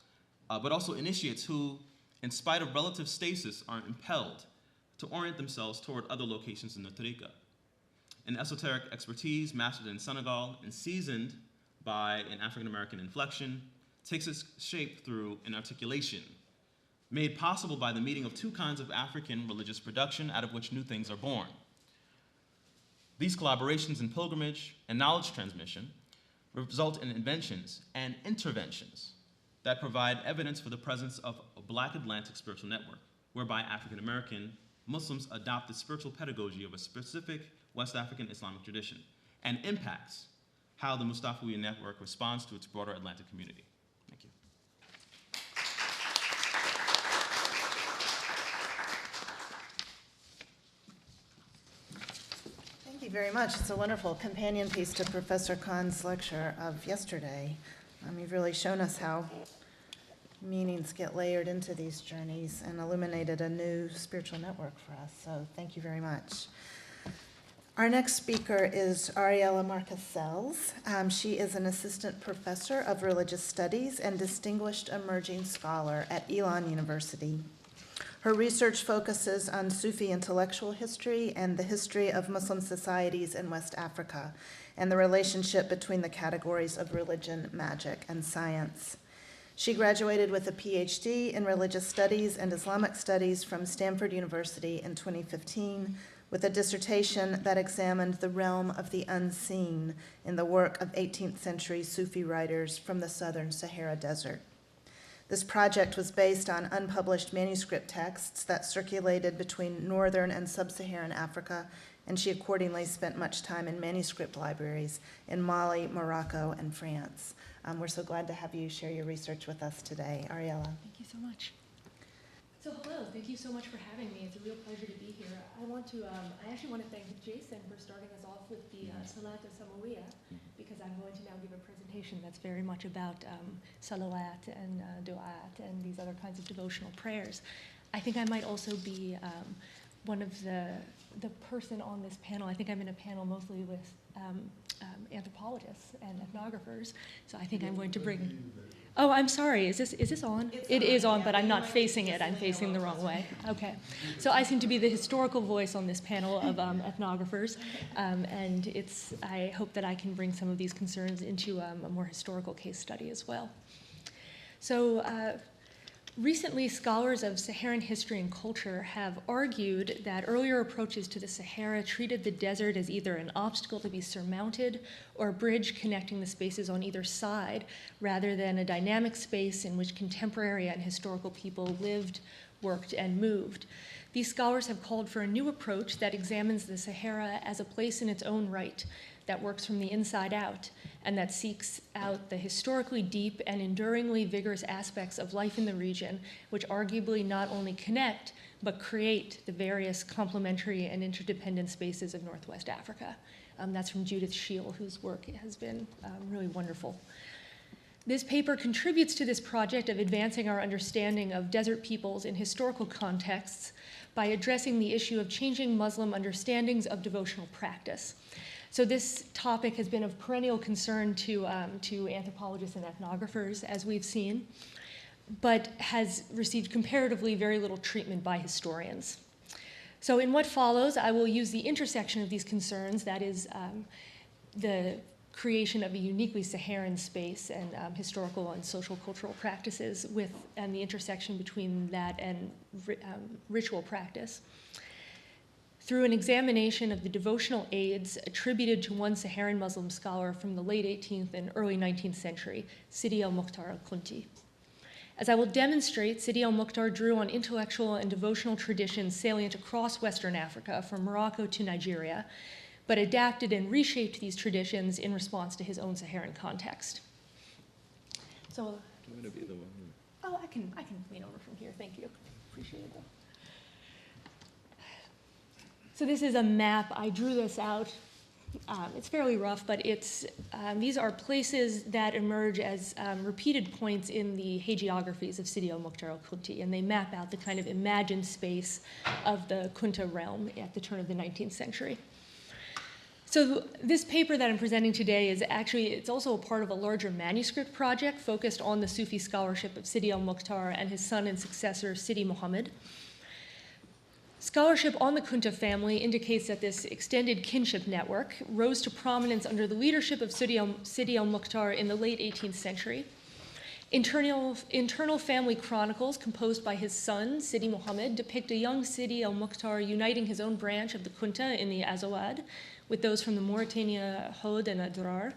but also initiates who, in spite of relative stasis, are impelled to orient themselves toward other locations in the ṭarīqa. An esoteric expertise mastered in Senegal and seasoned by an African-American inflection takes its shape through an articulation made possible by the meeting of two kinds of African religious production out of which new things are born. These collaborations in pilgrimage and knowledge transmission result in inventions and interventions that provide evidence for the presence of a Black Atlantic spiritual network, whereby African-American Muslims adopt the spiritual pedagogy of a specific West African Islamic tradition and impacts how the Mustafawi network responds to its broader Atlantic community. Thank you. Thank you very much. It's a wonderful companion piece to Professor Khan's lecture of yesterday. You've really shown us how meanings get layered into these journeys and illuminated a new spiritual network for us. So thank you very much. Our next speaker is Ariela Marcasels. She is an assistant professor of religious studies and distinguished emerging scholar at Elon University. Her research focuses on Sufi intellectual history and the history of Muslim societies in West Africa and the relationship between the categories of religion, magic, and science. She graduated with a PhD in religious studies and Islamic studies from Stanford University in 2015, with a dissertation that examined the realm of the unseen in the work of 18th century Sufi writers from the southern Sahara Desert. This project was based on unpublished manuscript texts that circulated between northern and sub-Saharan Africa and she accordingly spent much time in manuscript libraries in Mali, Morocco, and France. We're so glad to have you share your research with us today. Ariela. Thank you so much. So hello, thank you so much for having me. It's a real pleasure to be here. I actually want to thank Jaison for starting us off with the Salat al-Samawiyya, because I'm going to now give a presentation that's very much about salawat and du'at and these other kinds of devotional prayers. I think I might also be one of the person on this panel. I think I'm in a panel mostly with anthropologists and ethnographers, so I think I'm going to bring... Oh, I'm sorry. Is this on? It is on, but I'm not facing it. I'm facing the wrong way. Okay. So I seem to be the historical voice on this panel of ethnographers, and I hope that I can bring some of these concerns into a more historical case study as well. So recently, scholars of Saharan history and culture have argued that earlier approaches to the Sahara treated the desert as either an obstacle to be surmounted or a bridge connecting the spaces on either side, rather than a dynamic space in which contemporary and historical people lived, worked, and moved. These scholars have called for a new approach that examines the Sahara as a place in its own right, that works from the inside out, and that seeks out the historically deep and enduringly vigorous aspects of life in the region, which arguably not only connect, but create the various complementary and interdependent spaces of Northwest Africa. That's from Judith Scheel, whose work has been really wonderful. This paper contributes to this project of advancing our understanding of desert peoples in historical contexts by addressing the issue of changing Muslim understandings of devotional practice. So this topic has been of perennial concern to anthropologists and ethnographers, as we've seen, but has received comparatively very little treatment by historians. So in what follows, I will use the intersection of these concerns, that is the creation of a uniquely Saharan space and historical and social cultural practices and the intersection between that and ritual practice, through an examination of the devotional aids attributed to one Saharan Muslim scholar from the late 18th and early 19th century, Sidi al-Mukhtar al-Kunti. As I will demonstrate, Sidi al-Mukhtar drew on intellectual and devotional traditions salient across Western Africa, from Morocco to Nigeria, but adapted and reshaped these traditions in response to his own Saharan context. So, I'm going to be the one. oh, I can lean over from here. Thank you. Appreciate it. So this is a map. I drew this out. It's fairly rough, but these are places that emerge as repeated points in the hagiographies of Sidi al-Mukhtar al-Kunti, and they map out the kind of imagined space of the Kunta realm at the turn of the 19th century. So this paper that I'm presenting today it's also a part of a larger manuscript project focused on the Sufi scholarship of Sidi al-Mukhtar and his son and successor, Sidi Muhammad. Scholarship on the Kunta family indicates that this extended kinship network rose to prominence under the leadership of Sidi al-Mukhtar in the late 18th century. Internal family chronicles composed by his son, Sidi Muhammad, depict a young Sidi al-Mukhtar uniting his own branch of the Kunta in the Azawad with those from the Mauritania Hod and Adrar,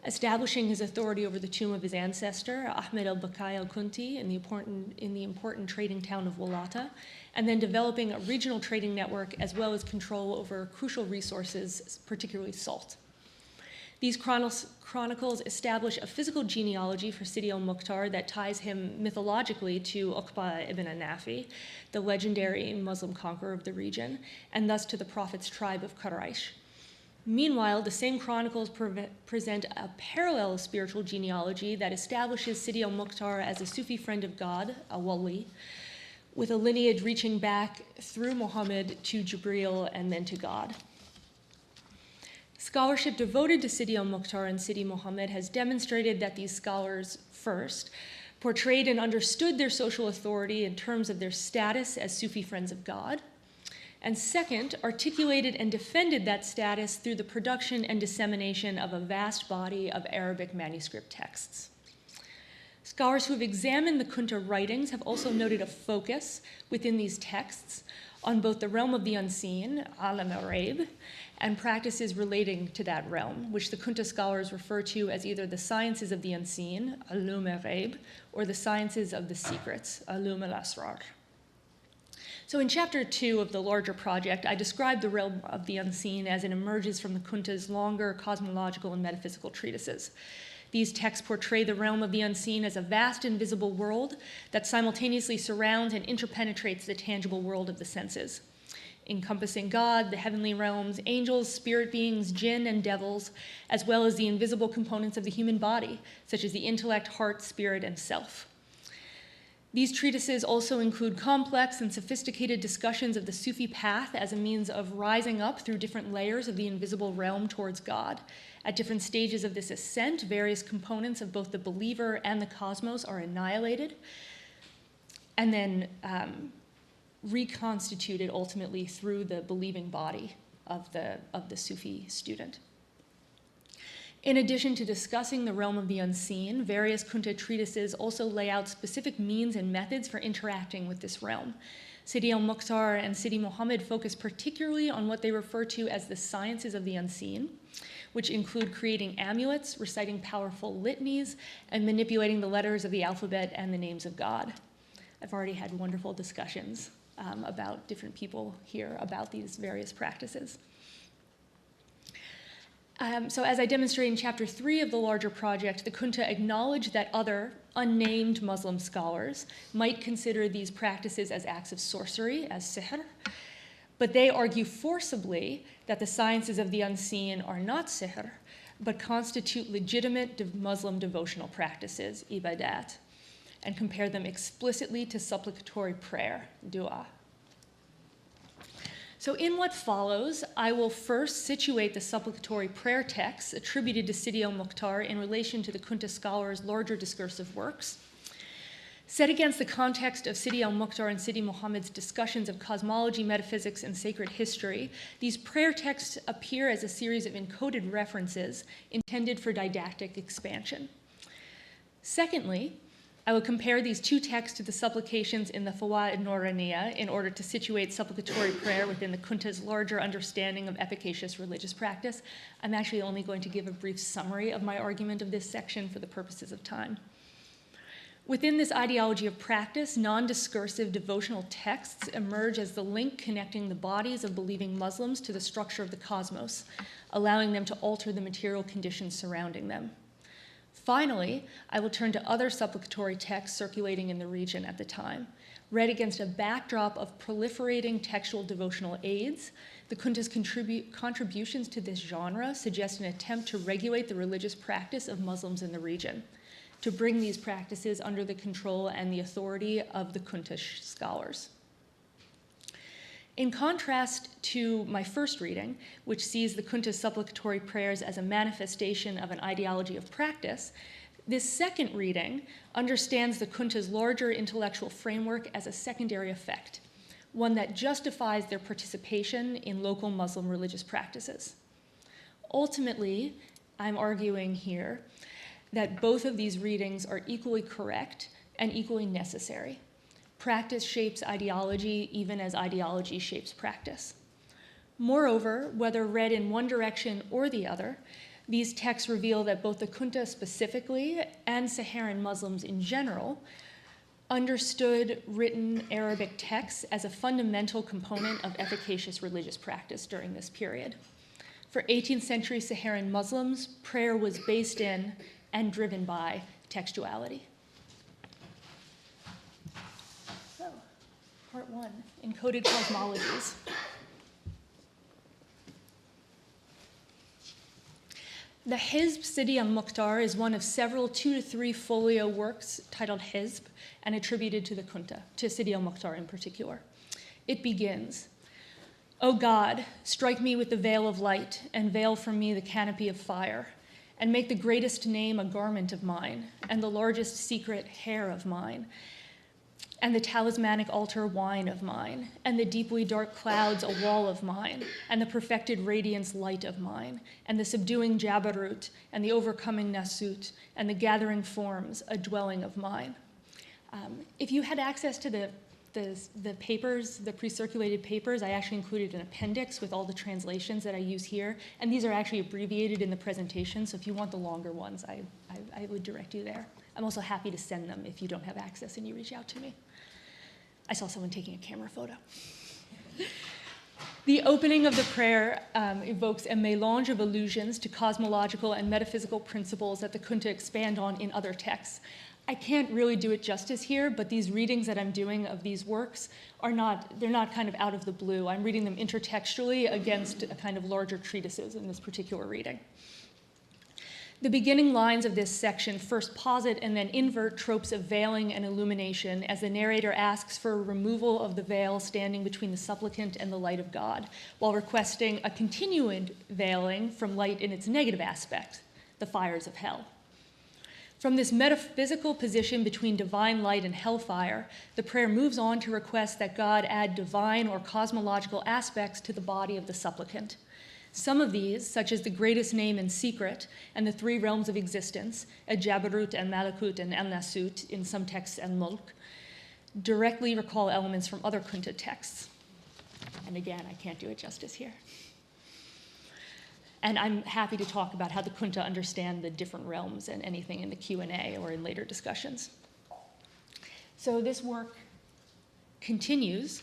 establishing his authority over the tomb of his ancestor, Ahmed al-Bakai al-Kunti, in the important trading town of Walata, and then developing a regional trading network as well as control over crucial resources, particularly salt. These chronicles establish a physical genealogy for Sidi al-Mukhtar that ties him mythologically to Uqba ibn Nafi, the legendary Muslim conqueror of the region, and thus to the Prophet's tribe of Quraysh. Meanwhile, the same chronicles present a parallel spiritual genealogy that establishes Sidi al-Mukhtar as a Sufi friend of God, a wali, with a lineage reaching back through Muhammad to Jibreel and then to God. Scholarship devoted to Sidi al-Mukhtar and Sidi Muhammad has demonstrated that these scholars, first, portrayed and understood their social authority in terms of their status as Sufi friends of God, and second, articulated and defended that status through the production and dissemination of a vast body of Arabic manuscript texts. Scholars who have examined the Kunta writings have also noted a focus within these texts on both the realm of the unseen, alam al-ghaib, and practices relating to that realm, which the Kunta scholars refer to as either the sciences of the unseen, alum al-ghaib, or the sciences of the secrets, alum al-asrar. So in chapter 2 of the larger project, I described the realm of the unseen as it emerges from the Kunta's longer cosmological and metaphysical treatises. These texts portray the realm of the unseen as a vast invisible world that simultaneously surrounds and interpenetrates the tangible world of the senses, encompassing God, the heavenly realms, angels, spirit beings, jinn, and devils, as well as the invisible components of the human body, such as the intellect, heart, spirit, and self. These treatises also include complex and sophisticated discussions of the Sufi path as a means of rising up through different layers of the invisible realm towards God. At different stages of this ascent, various components of both the believer and the cosmos are annihilated and then reconstituted ultimately through the believing body of the Sufi student. In addition to discussing the realm of the unseen, various Kunta treatises also lay out specific means and methods for interacting with this realm. Sidi al-Mukhtar and Sidi Muhammad focus particularly on what they refer to as the sciences of the unseen, which include creating amulets, reciting powerful litanies, and manipulating the letters of the alphabet and the names of God. I've already had wonderful discussions about different people here about these various practices. So as I demonstrate in chapter 3 of the larger project, the Kunta acknowledge that other unnamed Muslim scholars might consider these practices as acts of sorcery, as sihr, but they argue forcibly that the sciences of the unseen are not sihr, but constitute legitimate Muslim devotional practices, ibadat, and compare them explicitly to supplicatory prayer, dua. So in what follows, I will first situate the supplicatory prayer texts attributed to Sidi al-Mukhtar in relation to the Kunta scholars' larger discursive works. Set against the context of Sidi al-Mukhtar and Sidi Muhammad's discussions of cosmology, metaphysics, and sacred history, these prayer texts appear as a series of encoded references intended for didactic expansion. Secondly, I will compare these two texts to the supplications in the Fawaid Nooraniya in order to situate supplicatory prayer within the Kunta's larger understanding of efficacious religious practice. I'm actually only going to give a brief summary of my argument of this section for the purposes of time. Within this ideology of practice, non-discursive devotional texts emerge as the link connecting the bodies of believing Muslims to the structure of the cosmos, allowing them to alter the material conditions surrounding them. Finally, I will turn to other supplicatory texts circulating in the region at the time. Read against a backdrop of proliferating textual devotional aids, the Kunta's contributions to this genre suggest an attempt to regulate the religious practice of Muslims in the region, to bring these practices under the control and the authority of the Kunta scholars. In contrast to my first reading, which sees the Kunta's supplicatory prayers as a manifestation of an ideology of practice, this second reading understands the Kunta's larger intellectual framework as a secondary effect, one that justifies their participation in local Muslim religious practices. Ultimately, I'm arguing here that both of these readings are equally correct and equally necessary. Practice shapes ideology even as ideology shapes practice. Moreover, whether read in one direction or the other, these texts reveal that both the Kunta specifically and Saharan Muslims in general understood written Arabic texts as a fundamental component of efficacious religious practice during this period. For 18th century Saharan Muslims, prayer was based in and driven by textuality. Part 1, Encoded Cosmologies. The Hizb Sidi al-Mukhtar is one of several 2 to 3 folio works titled Hizb and attributed to the Kunta, to Sidi al-Mukhtar in particular. It begins, "O God, strike me with the veil of light and veil from me the canopy of fire, and make the greatest name a garment of mine, and the largest secret hair of mine, and the talismanic altar wine of mine, and the deeply dark clouds a wall of mine, and the perfected radiance light of mine, and the subduing Jabarut, and the overcoming Nasut, and the gathering forms a dwelling of mine." If you had access to the papers, the pre-circulated papers, I actually included an appendix with all the translations that I use here, and these are actually abbreviated in the presentation, so if you want the longer ones, I would direct you there. I'm also happy to send them if you don't have access and you reach out to me. I saw someone taking a camera photo. The opening of the prayer evokes a mélange of allusions to cosmological and metaphysical principles that the Kunta expand on in other texts. I can't really do it justice here, but these readings that I'm doing of these works they're not kind of out of the blue. I'm reading them intertextually against a kind of larger treatises in this particular reading. The beginning lines of this section first posit and then invert tropes of veiling and illumination as the narrator asks for a removal of the veil standing between the supplicant and the light of God, while requesting a continued veiling from light in its negative aspect, the fires of hell. From this metaphysical position between divine light and hellfire, the prayer moves on to request that God add divine or cosmological aspects to the body of the supplicant. Some of these, such as the greatest name and secret, and the three realms of existence, Jabarut and Malakut and El-Nasut in some texts and Mulk, directly recall elements from other Kunta texts. And again, I can't do it justice here. And I'm happy to talk about how the Kunta understand the different realms and anything in the Q&A or in later discussions. So this work continues.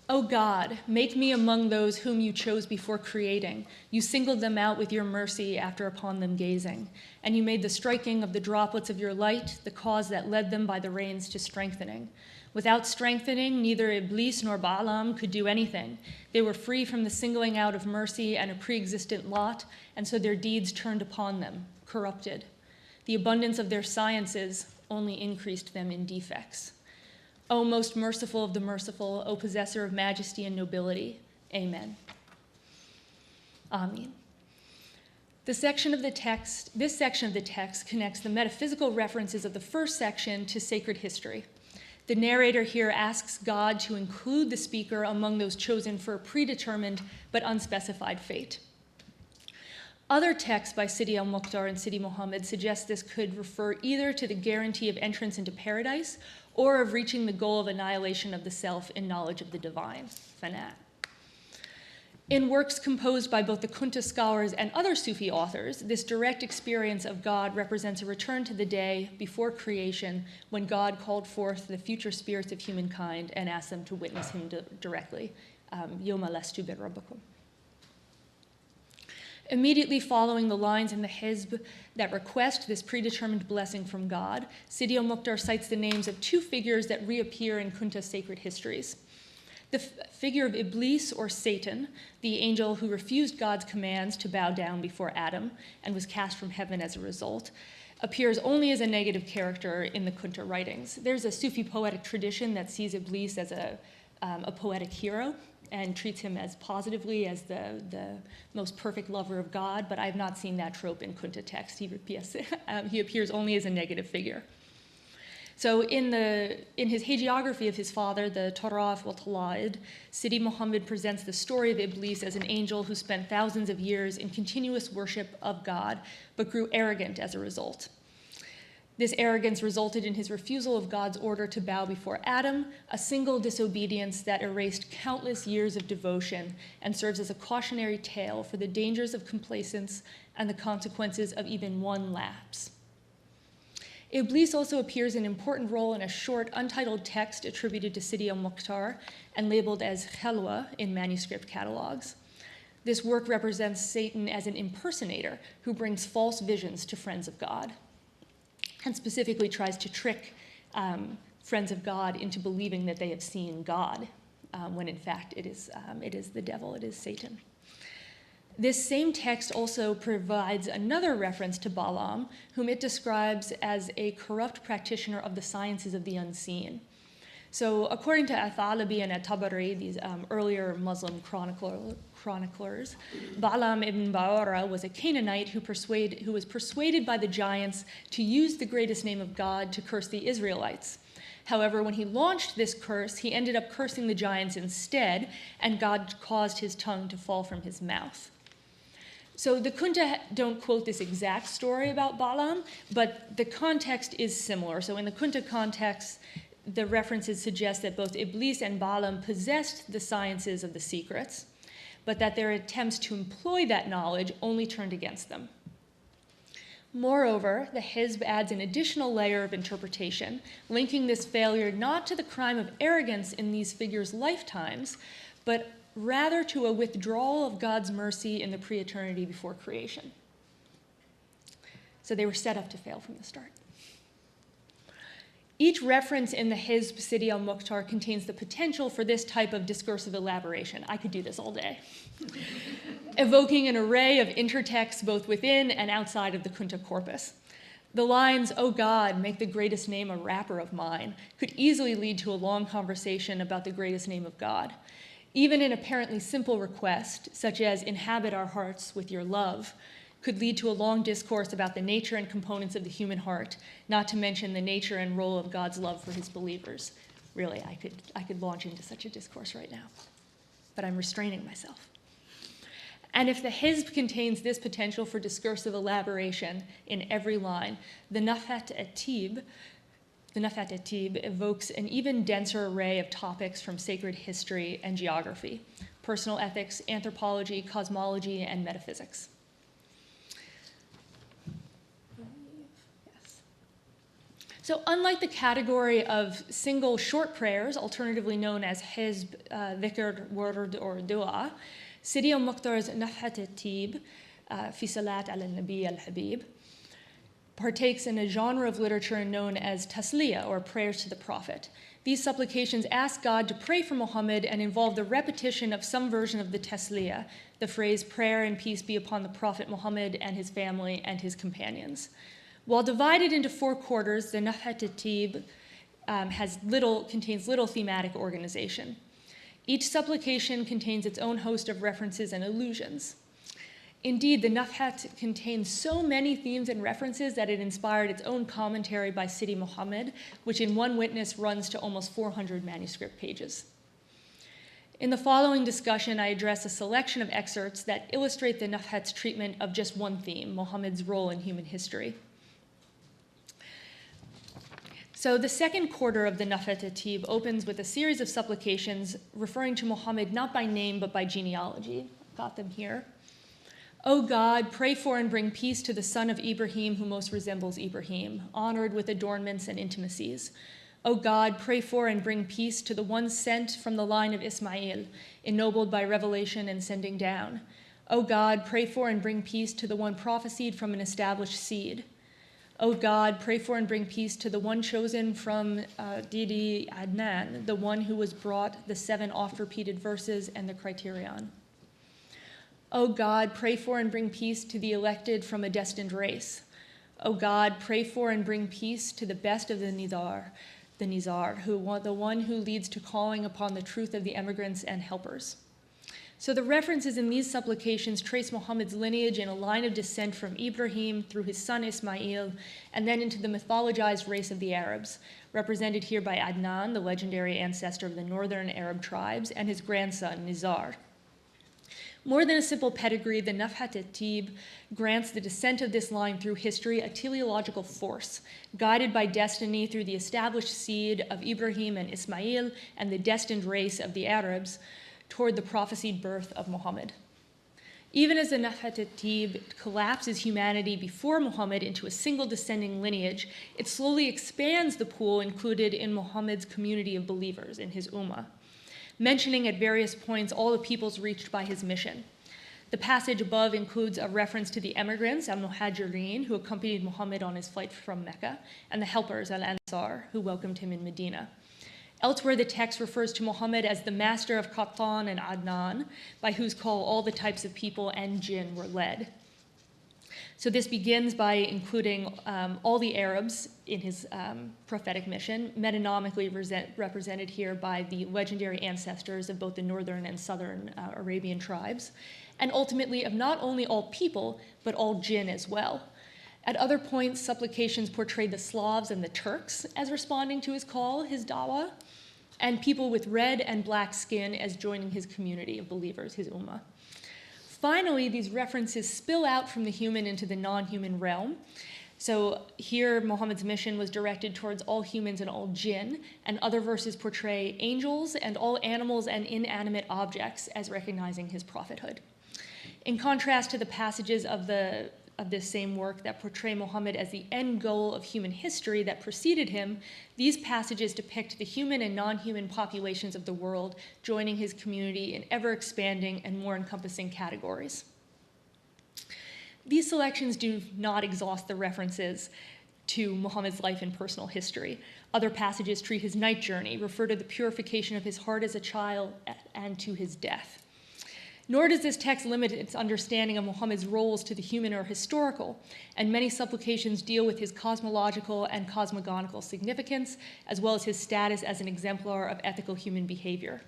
O God, make me among those whom you chose before creating. You singled them out with your mercy after upon them gazing. And you made the striking of the droplets of your light the cause that led them by the reins to strengthening. Without strengthening, neither Iblis nor Balaam could do anything. They were free from the singling out of mercy and a pre-existent lot, and so their deeds turned upon them, corrupted. The abundance of their sciences only increased them in defects. O most merciful of the merciful, O possessor of majesty and nobility, amen. Amen. This section of the text connects the metaphysical references of the first section to sacred history. The narrator here asks God to include the speaker among those chosen for a predetermined but unspecified fate. Other texts by Sidi al-Mukhtar and Sidi Muhammad suggest this could refer either to the guarantee of entrance into paradise or of reaching the goal of annihilation of the self in knowledge of the divine, Fana. In works composed by both the Kunta scholars and other Sufi authors, this direct experience of God represents a return to the day before creation when God called forth the future spirits of humankind and asked them to witness him directly. Yawma lastu bi rabbikum. Immediately following the lines in the Hizb that request this predetermined blessing from God, Sidi al-Mukhtar cites the names of two figures that reappear in Kunta sacred histories. The figure of Iblis, or Satan, the angel who refused God's commands to bow down before Adam and was cast from heaven as a result, appears only as a negative character in the Kunta writings. There's a Sufi poetic tradition that sees Iblis as a poetic hero and treats him as positively as the most perfect lover of God, but I have not seen that trope in Kunta text. He appears only as a negative figure. So in his hagiography of his father, the Taraf wa Talaid, Sidi Muhammad presents the story of Iblis as an angel who spent thousands of years in continuous worship of God, but grew arrogant as a result. This arrogance resulted in his refusal of God's order to bow before Adam, a single disobedience that erased countless years of devotion and serves as a cautionary tale for the dangers of complacence and the consequences of even one lapse. Iblis also appears an important role in a short, untitled text attributed to Sidi al-Mukhtar and labeled as Khalwa in manuscript catalogs. This work represents Satan as an impersonator who brings false visions to friends of God, and specifically tries to trick friends of God into believing that they have seen God, when in fact it is the devil, it is Satan. This same text also provides another reference to Balaam, whom it describes as a corrupt practitioner of the sciences of the unseen. So according to Al-Thalabi and At-Tabari, these earlier Muslim chroniclers, Balaam ibn Ba'ura was a Canaanite who was persuaded by the giants to use the greatest name of God to curse the Israelites. However, when he launched this curse, he ended up cursing the giants instead, and God caused his tongue to fall from his mouth. So the Kunta don't quote this exact story about Balaam, but the context is similar. So in the Kunta context, the references suggest that both Iblis and Balaam possessed the sciences of the secrets, but that their attempts to employ that knowledge only turned against them. Moreover, the Hizb adds an additional layer of interpretation, linking this failure not to the crime of arrogance in these figures' lifetimes, but rather to a withdrawal of God's mercy in the pre-eternity before creation. So they were set up to fail from the start. Each reference in the Hizb Sidi al-Mukhtar contains the potential for this type of discursive elaboration. I could do this all day. Evoking an array of intertexts both within and outside of the Kunta corpus. The lines, "Oh God, make the greatest name a rapper of mine," could easily lead to a long conversation about the greatest name of God. Even an apparently simple request, such as "inhabit our hearts with your love," could lead to a long discourse about the nature and components of the human heart, not to mention the nature and role of God's love for his believers. Really, I could launch into such a discourse right now, but I'm restraining myself. And if the Hizb contains this potential for discursive elaboration in every line, the Nafhat at-Tib evokes an even denser array of topics from sacred history and geography, personal ethics, anthropology, cosmology, and metaphysics. So unlike the category of single short prayers, alternatively known as Hizb, Dhikr, Word, or Dua, Sidi al-Mukhtar's Nafhat at-Tib, Fi Salat al-Nabi al-Habib, partakes in a genre of literature known as tasliya, or prayers to the Prophet. These supplications ask God to pray for Muhammad and involve the repetition of some version of the tasliya, the phrase, "Prayer and peace be upon the Prophet Muhammad and his family and his companions." While divided into 4 quarters, the Nafhat at-Tib contains little thematic organization. Each supplication contains its own host of references and allusions. Indeed, the Nafhat contains so many themes and references that it inspired its own commentary by Sidi Muhammad, which in one witness runs to almost 400 manuscript pages. In the following discussion, I address a selection of excerpts that illustrate the Nafhat's treatment of just one theme, Muhammad's role in human history. So the second quarter of the Nafhat at-Tib opens with a series of supplications referring to Muhammad not by name but by genealogy. Got them here. "O God, pray for and bring peace to the son of Ibrahim who most resembles Ibrahim, honored with adornments and intimacies. O God, pray for and bring peace to the one sent from the line of Ismail, ennobled by revelation and sending down. O God, pray for and bring peace to the one prophesied from an established seed. O God, pray for and bring peace to the one chosen from Didi Adnan, the one who was brought the 7 oft-repeated verses and the criterion. O God, pray for and bring peace to the elected from a destined race. O God, pray for and bring peace to the best of the Nizar, the one who leads to calling upon the truth of the emigrants and helpers." So the references in these supplications trace Muhammad's lineage in a line of descent from Ibrahim through his son Ismail, and then into the mythologized race of the Arabs, represented here by Adnan, the legendary ancestor of the northern Arab tribes, and his grandson Nizar. More than a simple pedigree, the Nafhat at-Tib grants the descent of this line through history a teleological force, guided by destiny through the established seed of Ibrahim and Ismail and the destined race of the Arabs, toward the prophesied birth of Muhammad. Even as the Nafhat at-Tib collapses humanity before Muhammad into a single descending lineage, it slowly expands the pool included in Muhammad's community of believers, in his ummah, mentioning at various points all the peoples reached by his mission. The passage above includes a reference to the emigrants, al-Muhajirin, who accompanied Muhammad on his flight from Mecca, and the helpers, al-Ansar, who welcomed him in Medina. Elsewhere, the text refers to Muhammad as the master of Qattan and Adnan, by whose call all the types of people and jinn were led. So this begins by including all the Arabs in his prophetic mission, metonomically represented here by the legendary ancestors of both the northern and southern Arabian tribes, and ultimately of not only all people, but all jinn as well. At other points, supplications portrayed the Slavs and the Turks as responding to his call, his dawah, and people with red and black skin as joining his community of believers, his ummah. Finally, these references spill out from the human into the non-human realm. So here, Muhammad's mission was directed towards all humans and all jinn, and other verses portray angels and all animals and inanimate objects as recognizing his prophethood. In contrast to the passages of the of this same work that portray Muhammad as the end goal of human history that preceded him, these passages depict the human and non-human populations of the world joining his community in ever-expanding and more encompassing categories. These selections do not exhaust the references to Muhammad's life and personal history. Other passages treat his night journey, refer to the purification of his heart as a child, and to his death. Nor does this text limit its understanding of Muhammad's roles to the human or historical, and many supplications deal with his cosmological and cosmogonical significance, as well as his status as an exemplar of ethical human behavior.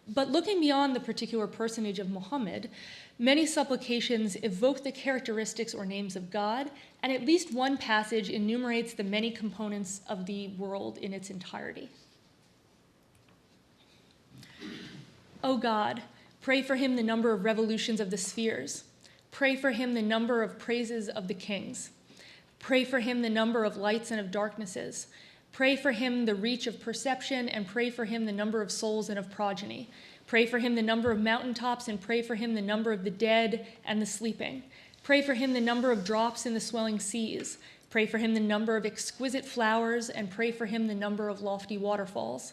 But looking beyond the particular personage of Muhammad, many supplications evoke the characteristics or names of God, and at least one passage enumerates the many components of the world in its entirety. O God, pray for him the number of revolutions of the spheres. Pray for him the number of praises of the kings. Pray for him the number of lights and of darknesses. Pray for him the reach of perception, and pray for him the number of souls and of progeny. Pray for him the number of mountaintops, and pray for him the number of the dead and the sleeping. Pray for him the number of drops in the swelling seas. Pray for him the number of exquisite flowers, and pray for him the number of lofty waterfalls.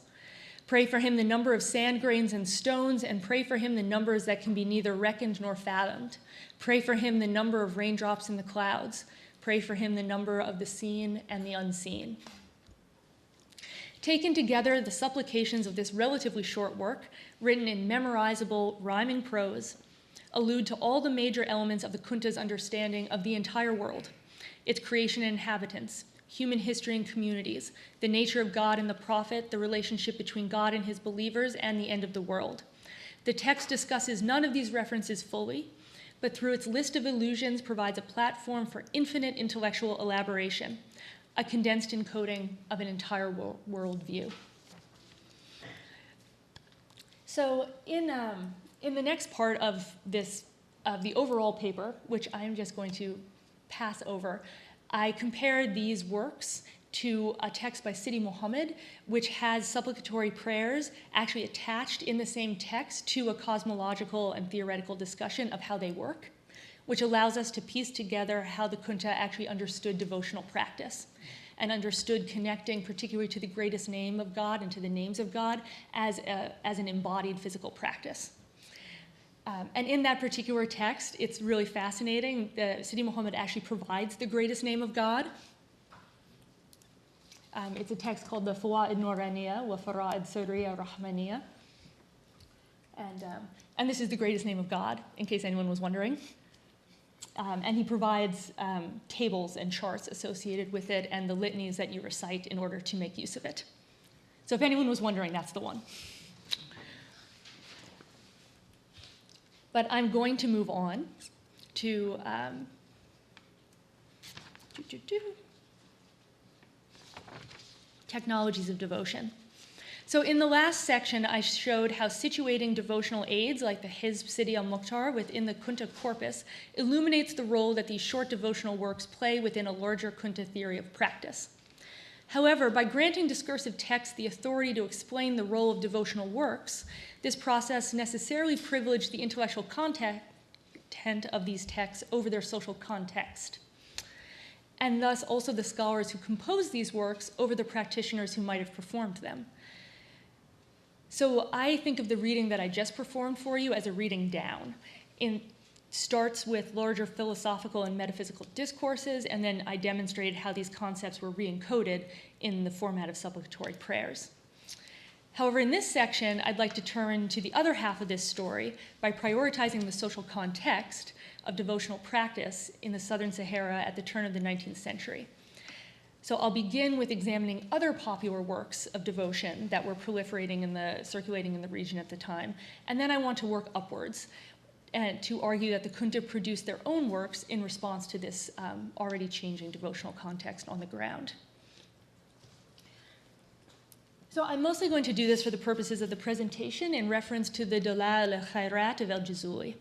Pray for him the number of sand grains and stones, and pray for him the numbers that can be neither reckoned nor fathomed. Pray for him the number of raindrops in the clouds. Pray for him the number of the seen and the unseen. Taken together, the supplications of this relatively short work, written in memorizable, rhyming prose, allude to all the major elements of the Kunta's understanding of the entire world, its creation and inhabitants, human history and communities, the nature of God and the prophet, the relationship between God and his believers, and the end of the world. The text discusses none of these references fully, but through its list of allusions provides a platform for infinite intellectual elaboration, a condensed encoding of an entire worldview. So in the next part of the overall paper, which I'm just going to pass over, I compared these works to a text by Sidi Muhammad, which has supplicatory prayers actually attached in the same text to a cosmological and theoretical discussion of how they work, which allows us to piece together how the Kunta actually understood devotional practice and understood connecting particularly to the greatest name of God and to the names of God as an embodied physical practice. And in that particular text, it's really fascinating. Sidi Muhammad actually provides the greatest name of God. It's a text called the Fawaid Nuraniya wa Fara'id Surriya Rahmaniya. And this is the greatest name of God, in case anyone was wondering. And he provides tables and charts associated with it and the litanies that you recite in order to make use of it. So if anyone was wondering, that's the one. But I'm going to move on to technologies of devotion. So in the last section, I showed how situating devotional aids like the Hizb Sidi al-Mukhtar within the Kunta corpus illuminates the role that these short devotional works play within a larger Kunta theory of practice. However, by granting discursive texts the authority to explain the role of devotional works, this process necessarily privileged the intellectual content of these texts over their social context, and thus also the scholars who composed these works over the practitioners who might have performed them. So I think of the reading that I just performed for you as a reading down. It starts with larger philosophical and metaphysical discourses, and then I demonstrated how these concepts were re-encoded in the format of supplicatory prayers. However, in this section, I'd like to turn to the other half of this story by prioritizing the social context of devotional practice in the Southern Sahara at the turn of the 19th century. So I'll begin with examining other popular works of devotion that were proliferating circulating in the region at the time, and then I want to work upwards and to argue that the Kunta produced their own works in response to this already changing devotional context on the ground. So I'm mostly going to do this for the purposes of the presentation in reference to the Dalal al-Khairat of al-Jazuli.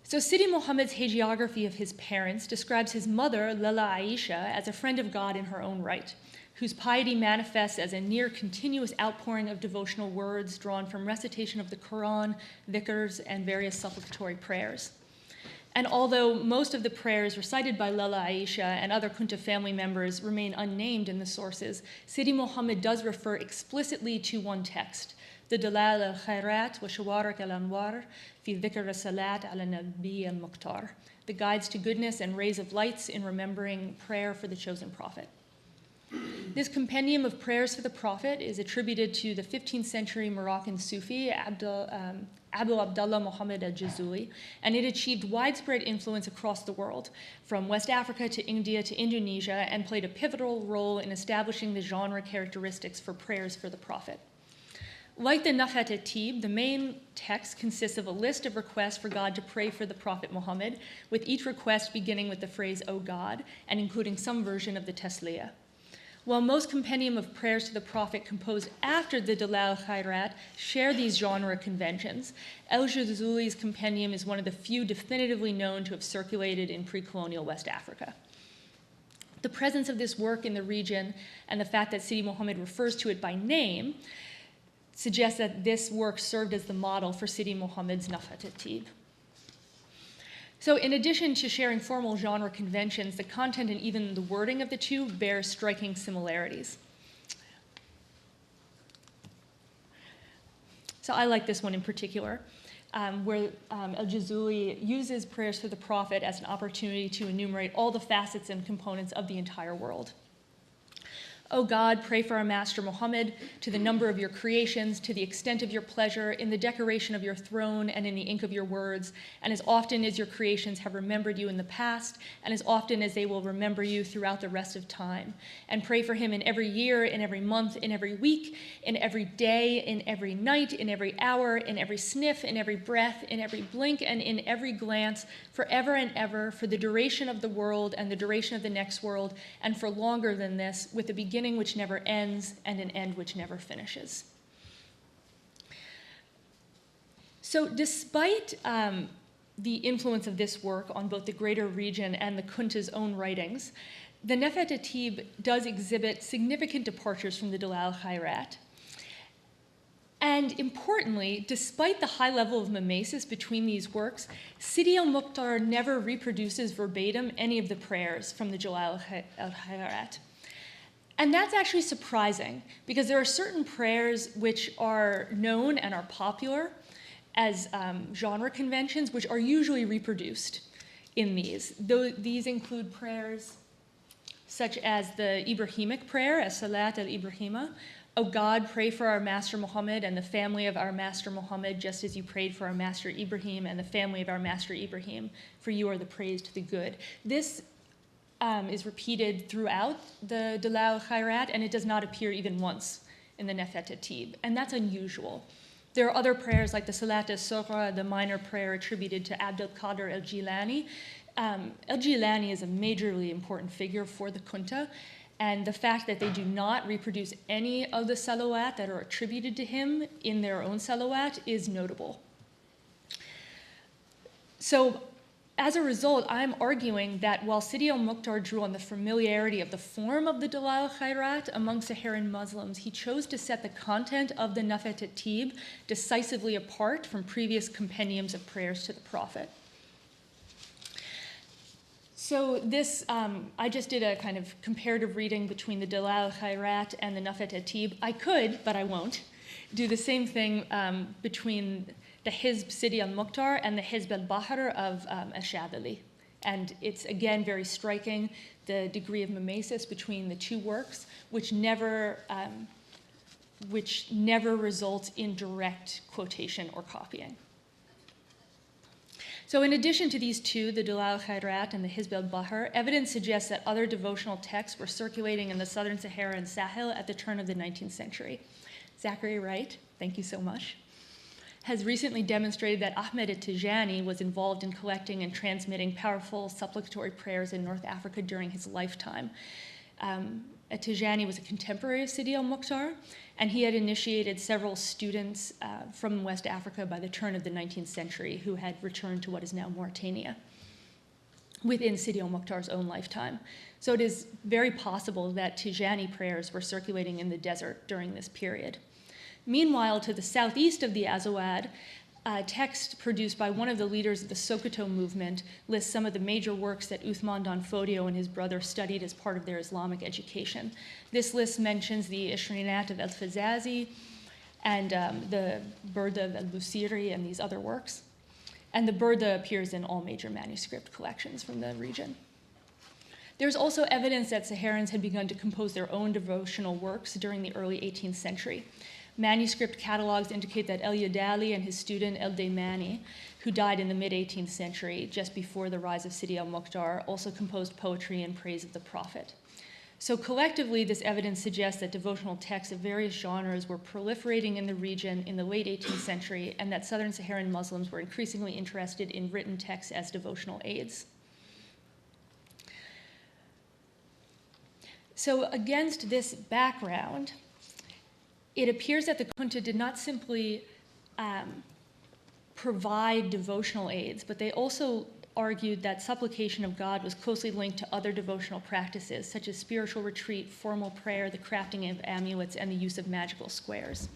So Sidi Muhammad's hagiography of his parents describes his mother, Lala Aisha, as a friend of God in her own right, whose piety manifests as a near continuous outpouring of devotional words drawn from recitation of the Quran, dhikrs, and various supplicatory prayers. And although most of the prayers recited by Lala Aisha and other Kunta family members remain unnamed in the sources, Sidi Muhammad does refer explicitly to one text, the Dalal al-Khairat wa Shawarak al-Anwar fi dhikr salat ala Nabi al-Mukhtar, the guides to goodness and rays of lights in remembering prayer for the chosen prophet. This compendium of prayers for the prophet is attributed to the 15th century Moroccan Sufi Abu Abdullah Muhammad al-Jazuli, and it achieved widespread influence across the world, from West Africa to India to Indonesia, and played a pivotal role in establishing the genre characteristics for prayers for the prophet. Like the Nafhat at-Tib, the main text consists of a list of requests for God to pray for the Prophet Muhammad, with each request beginning with the phrase, "O God," and including some version of the Tasliyah. While most compendium of prayers to the Prophet composed after the Dalal Khairat share these genre conventions, al-Jazuli's compendium is one of the few definitively known to have circulated in pre-colonial West Africa. The presence of this work in the region and the fact that Sidi Muhammad refers to it by name suggests that this work served as the model for Sidi Muhammad's Nafhat at-Tib. So in addition to sharing formal genre conventions, the content and even the wording of the two bear striking similarities. So I like this one in particular, where al-Jazuli uses prayers for the prophet as an opportunity to enumerate all the facets and components of the entire world. O God, pray for our Master Muhammad, to the number of your creations, to the extent of your pleasure, in the decoration of your throne and in the ink of your words, and as often as your creations have remembered you in the past, and as often as they will remember you throughout the rest of time. And pray for him in every year, in every month, in every week, in every day, in every night, in every hour, in every sniff, in every breath, in every blink, and in every glance, forever and ever, for the duration of the world and the duration of the next world, and for longer than this, with the beginning which never ends and an end which never finishes. So despite the influence of this work on both the greater region and the Kunta's own writings, the Nafhat at-Tib does exhibit significant departures from the Dalal Khairat. And importantly, despite the high level of mimesis between these works, Sidi al-Mukhtar never reproduces verbatim any of the prayers from the Dalal al-Khairat. And that's actually surprising, because there are certain prayers which are known and are popular as genre conventions, which are usually reproduced in these. These include prayers such as the Ibrahim Ik Prayer, as Salat al-Ibrahima. O God, pray for our Master Muhammad and the family of our Master Muhammad, just as you prayed for our Master Ibrahim and the family of our Master Ibrahim, for you are the praised, the good. This is repeated throughout the Dalal Khairat, and it does not appear even once in the Nafhat at-Tib, and that's unusual. There are other prayers like the Salat al-Sughra, the minor prayer attributed to Abdul Qadir al-Jilani. Al-Jilani is a majorly important figure for the Kunta, and the fact that they do not reproduce any of the salawat that are attributed to him in their own salawat is notable. So, as a result, I'm arguing that while Sidi al-Mukhtar drew on the familiarity of the form of the Dalal Khairat among Saharan Muslims, he chose to set the content of the Nafhat at-Tib decisively apart from previous compendiums of prayers to the Prophet. So this, I just did a kind of comparative reading between the Dalal Khairat and the Nafhat at-Tib. I could, but I won't, do the same thing between the Hizb Sidi al-Mukhtar and the Hizb al-Bahr of al-Shadhili. And it's, again, very striking, the degree of mimesis between the two works, which never results in direct quotation or copying. So in addition to these two, the Dalal Khairat and the Hizb al-Bahr, evidence suggests that other devotional texts were circulating in the southern Sahara and Sahel at the turn of the 19th century. Zachary Wright, thank you so much, has recently demonstrated that Ahmed at-Tijani was involved in collecting and transmitting powerful supplicatory prayers in North Africa during his lifetime. At-Tijani was a contemporary of Sidi al-Mukhtar, and he had initiated several students from West Africa by the turn of the 19th century who had returned to what is now Mauritania within Sidi al-Mukhtar's own lifetime. So it is very possible that Tijani prayers were circulating in the desert during this period. Meanwhile, to the southeast of the Azawad, text produced by one of the leaders of the Sokoto movement lists some of the major works that Uthman Danfodio and his brother studied as part of their Islamic education. This list mentions the Ishrinat of al-Fazazi and the Burda of al-Busiri and these other works. And the Burda appears in all major manuscript collections from the region. There's also evidence that Saharans had begun to compose their own devotional works during the early 18th century. Manuscript catalogs indicate that El-Yadali and his student El-Daymani, who died in the mid-18th century, just before the rise of Sidi al-Mukhtar, also composed poetry in praise of the Prophet. So collectively, this evidence suggests that devotional texts of various genres were proliferating in the region in the late 18th century, and that Southern Saharan Muslims were increasingly interested in written texts as devotional aids. So against this background, it appears that the Kunta did not simply provide devotional aids, but they also argued that supplication of God was closely linked to other devotional practices, such as spiritual retreat, formal prayer, the crafting of amulets, and the use of magical squares.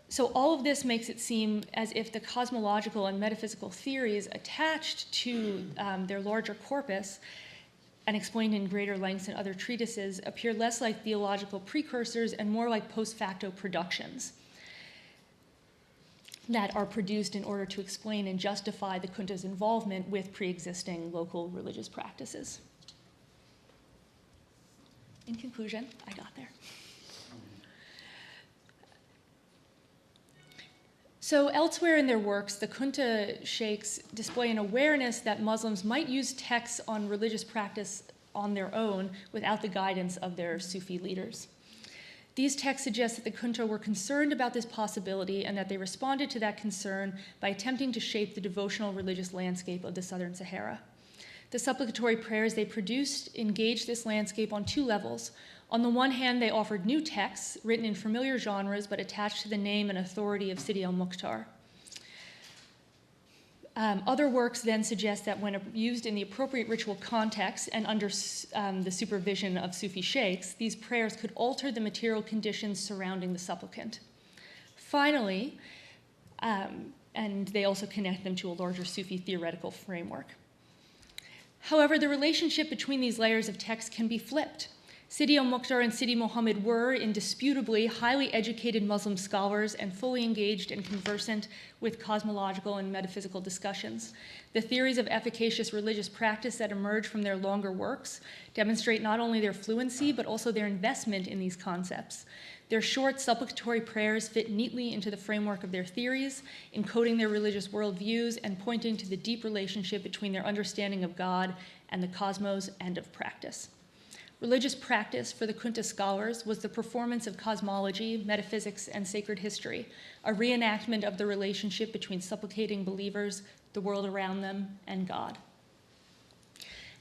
So all of this makes it seem as if the cosmological and metaphysical theories attached to their larger corpus and explained in greater lengths in other treatises appear less like theological precursors and more like post facto productions that are produced in order to explain and justify the Kunta's involvement with pre-existing local religious practices. In conclusion, I got there. So elsewhere in their works, the Kunta sheikhs display an awareness that Muslims might use texts on religious practice on their own without the guidance of their Sufi leaders. These texts suggest that the Kunta were concerned about this possibility and that they responded to that concern by attempting to shape the devotional religious landscape of the Southern Sahara. The supplicatory prayers they produced engaged this landscape on two levels. On the one hand, they offered new texts written in familiar genres but attached to the name and authority of Sidi al-Mukhtar. Other works then suggest that when used in the appropriate ritual context and under the supervision of Sufi sheikhs, these prayers could alter the material conditions surrounding the supplicant. Finally, and they also connect them to a larger Sufi theoretical framework. However, the relationship between these layers of text can be flipped. Sidi al-Mukhtar and Sidi Muhammad were indisputably highly educated Muslim scholars and fully engaged and conversant with cosmological and metaphysical discussions. The theories of efficacious religious practice that emerge from their longer works demonstrate not only their fluency, but also their investment in these concepts. Their short supplicatory prayers fit neatly into the framework of their theories, encoding their religious worldviews and pointing to the deep relationship between their understanding of God and the cosmos and of practice. Religious practice for the Kunta scholars was the performance of cosmology, metaphysics, and sacred history, a reenactment of the relationship between supplicating believers, the world around them, and God.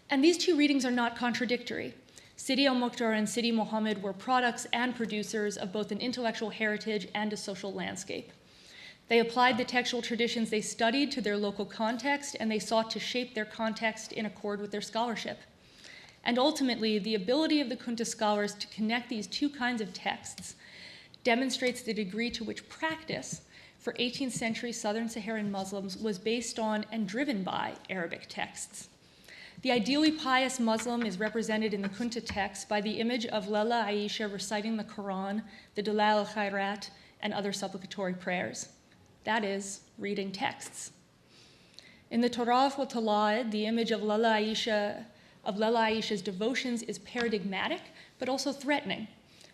And these two readings are not contradictory. Sidi al-Mukhtar and Sidi Muhammad were products and producers of both an intellectual heritage and a social landscape. They applied the textual traditions they studied to their local context, and they sought to shape their context in accord with their scholarship. And ultimately, the ability of the Kunta scholars to connect these two kinds of texts demonstrates the degree to which practice for 18th century Southern Saharan Muslims was based on and driven by Arabic texts. The ideally pious Muslim is represented in the Kunta text by the image of Lala Aisha reciting the Quran, the Dalal al-Khairat, and other supplicatory prayers. That is, reading texts. In the Turaf wa Tala'id, the image of Lala Aisha's devotions is paradigmatic, but also threatening.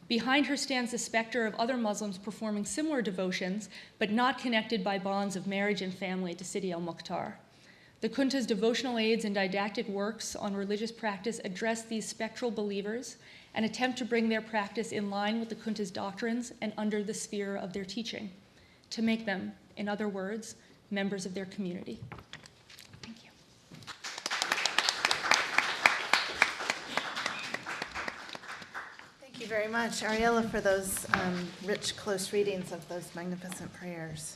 Behind her stands the specter of other Muslims performing similar devotions, but not connected by bonds of marriage and family to Sidi al-Mukhtar. The Kunta's devotional aids and didactic works on religious practice address these spectral believers and attempt to bring their practice in line with the Kunta's doctrines and under the sphere of their teaching, to make them, in other words, members of their community. Thank you. Thank you very much, Ariela, for those rich, close readings of those magnificent prayers.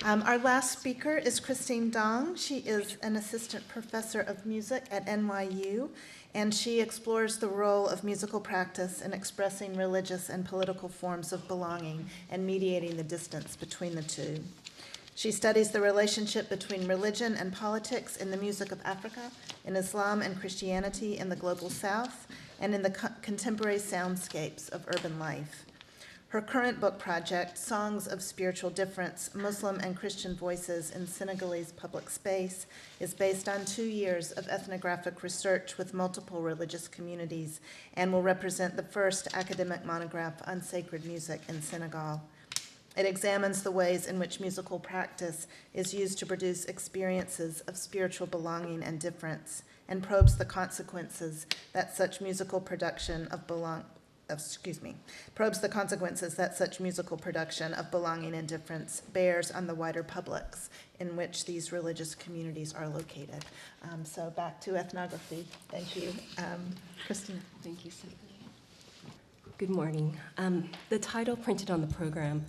Our last speaker is Christine Dong. She is an assistant professor of music at NYU, and she explores the role of musical practice in expressing religious and political forms of belonging and mediating the distance between the two. She studies the relationship between religion and politics in the music of Africa, in Islam and Christianity in the global South, and in the contemporary soundscapes of urban life. Her current book project, Songs of Spiritual Difference, Muslim and Christian Voices in Senegalese Public Space, is based on 2 years of ethnographic research with multiple religious communities and will represent the first academic monograph on sacred music in Senegal. It examines the ways in which musical practice is used to produce experiences of spiritual belonging and difference, and probes the consequences that such musical production of belonging and difference bears on the wider publics in which these religious communities are located. So back to ethnography. Thank you. Christina. Thank you, Stephanie. Good morning. The title printed on the program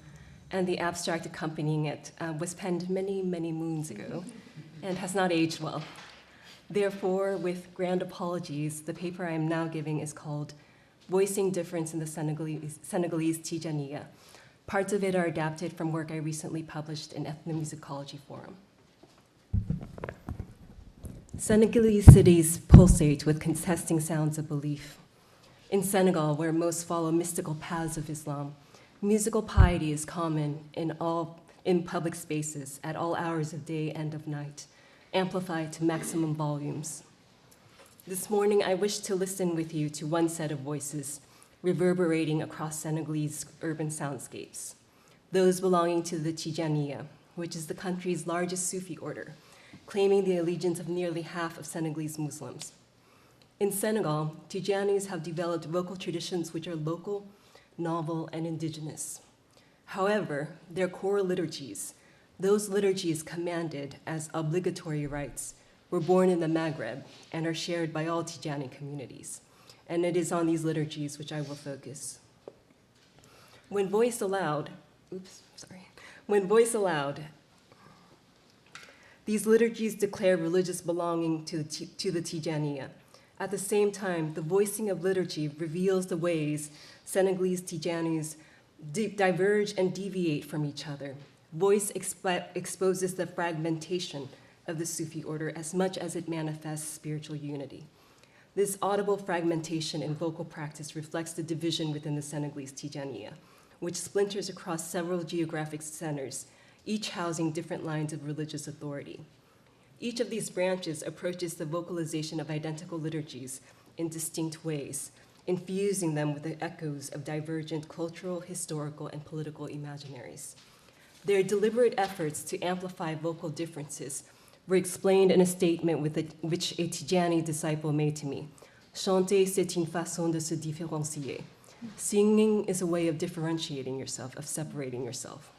and the abstract accompanying it was penned many, many moons ago and has not aged well. Therefore, with grand apologies, the paper I am now giving is called Voicing Difference in the Senegalese Tijaniya. Parts of it are adapted from work I recently published in Ethnomusicology Forum. Senegalese cities pulsate with contesting sounds of belief. In Senegal, where most follow mystical paths of Islam, musical piety is common in public spaces at all hours of day and of night, amplified to maximum volumes. This morning, I wish to listen with you to one set of voices reverberating across Senegalese urban soundscapes, those belonging to the Tijaniya, which is the country's largest Sufi order, claiming the allegiance of nearly half of Senegalese Muslims. In Senegal, Tijanis have developed vocal traditions which are local, novel, and indigenous. However, their core liturgies, those liturgies commanded as obligatory rites, were born in the Maghreb and are shared by all Tijani communities. And it is on these liturgies which I will focus. When voiced aloud, these liturgies declare religious belonging to the Tijaniya. At the same time, the voicing of liturgy reveals the ways Senegalese Tijanis diverge and deviate from each other. Voice exposes the fragmentation of the Sufi order as much as it manifests spiritual unity. This audible fragmentation in vocal practice reflects the division within the Senegalese Tijaniya, which splinters across several geographic centers, each housing different lines of religious authority. Each of these branches approaches the vocalization of identical liturgies in distinct ways, infusing them with the echoes of divergent cultural, historical, and political imaginaries. Their deliberate efforts to amplify vocal differences were explained in a statement which a Tijani disciple made to me. Chanter, c'est une façon de se différencier. Singing is a way of differentiating yourself, of separating yourself.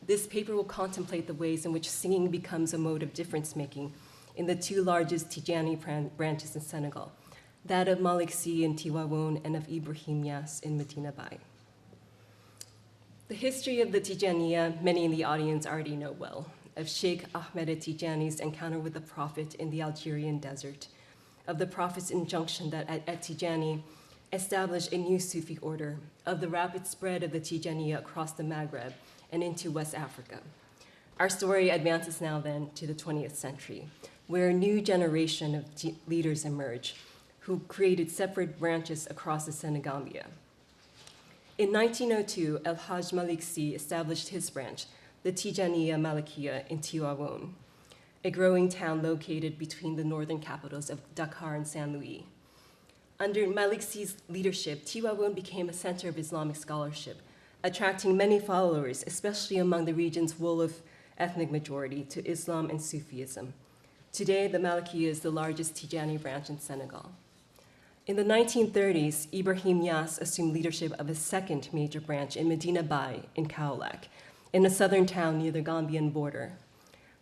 This paper will contemplate the ways in which singing becomes a mode of difference-making in the 2 largest Tijani branches in Senegal, that of Malik Sy in Tivaouane and of Ibrahim Niass in Medina Baye. The history of the Tijaniya, many in the audience already know well, of Sheikh Ahmed Tijani's encounter with the Prophet in the Algerian desert, of the Prophet's injunction that at Tijani establish a new Sufi order, of the rapid spread of the Tijaniya across the Maghreb and into West Africa. Our story advances now then to the 20th century, where a new generation of leaders emerge who created separate branches across the Senegambia. In 1902, El-Hajj Malik Sy established his branch, the Tijaniya Malikiya in Tivaouane, a growing town located between the northern capitals of Dakar and Saint Louis. Under Malik Sy's leadership, Tivaouane became a center of Islamic scholarship, attracting many followers, especially among the region's Wolof ethnic majority, to Islam and Sufism. Today, the Malikiya is the largest Tijani branch in Senegal. In the 1930s, Ibrahim Niass assumed leadership of a second major branch in Medina Baye in Kaolack, in a southern town near the Gambian border.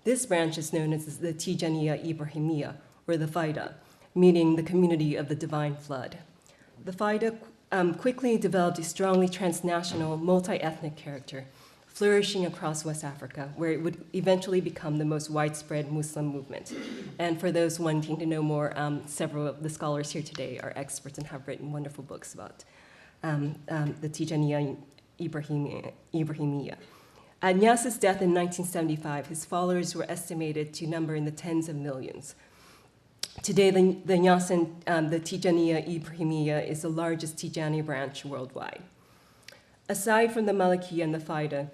This branch is known as the Tijaniya Ibrahimiya, or the Faida, meaning the community of the divine flood. The Faida quickly developed a strongly transnational, multi-ethnic character, flourishing across West Africa, where it would eventually become the most widespread Muslim movement. And for those wanting to know more, several of the scholars here today are experts and have written wonderful books about the Tijaniya Ibrahimiya. At Nias's death in 1975, his followers were estimated to number in the tens of millions. Today, the Nias and the Ibrahimiyya is the largest Tijani branch worldwide. Aside from the Malikiyya and the Faida,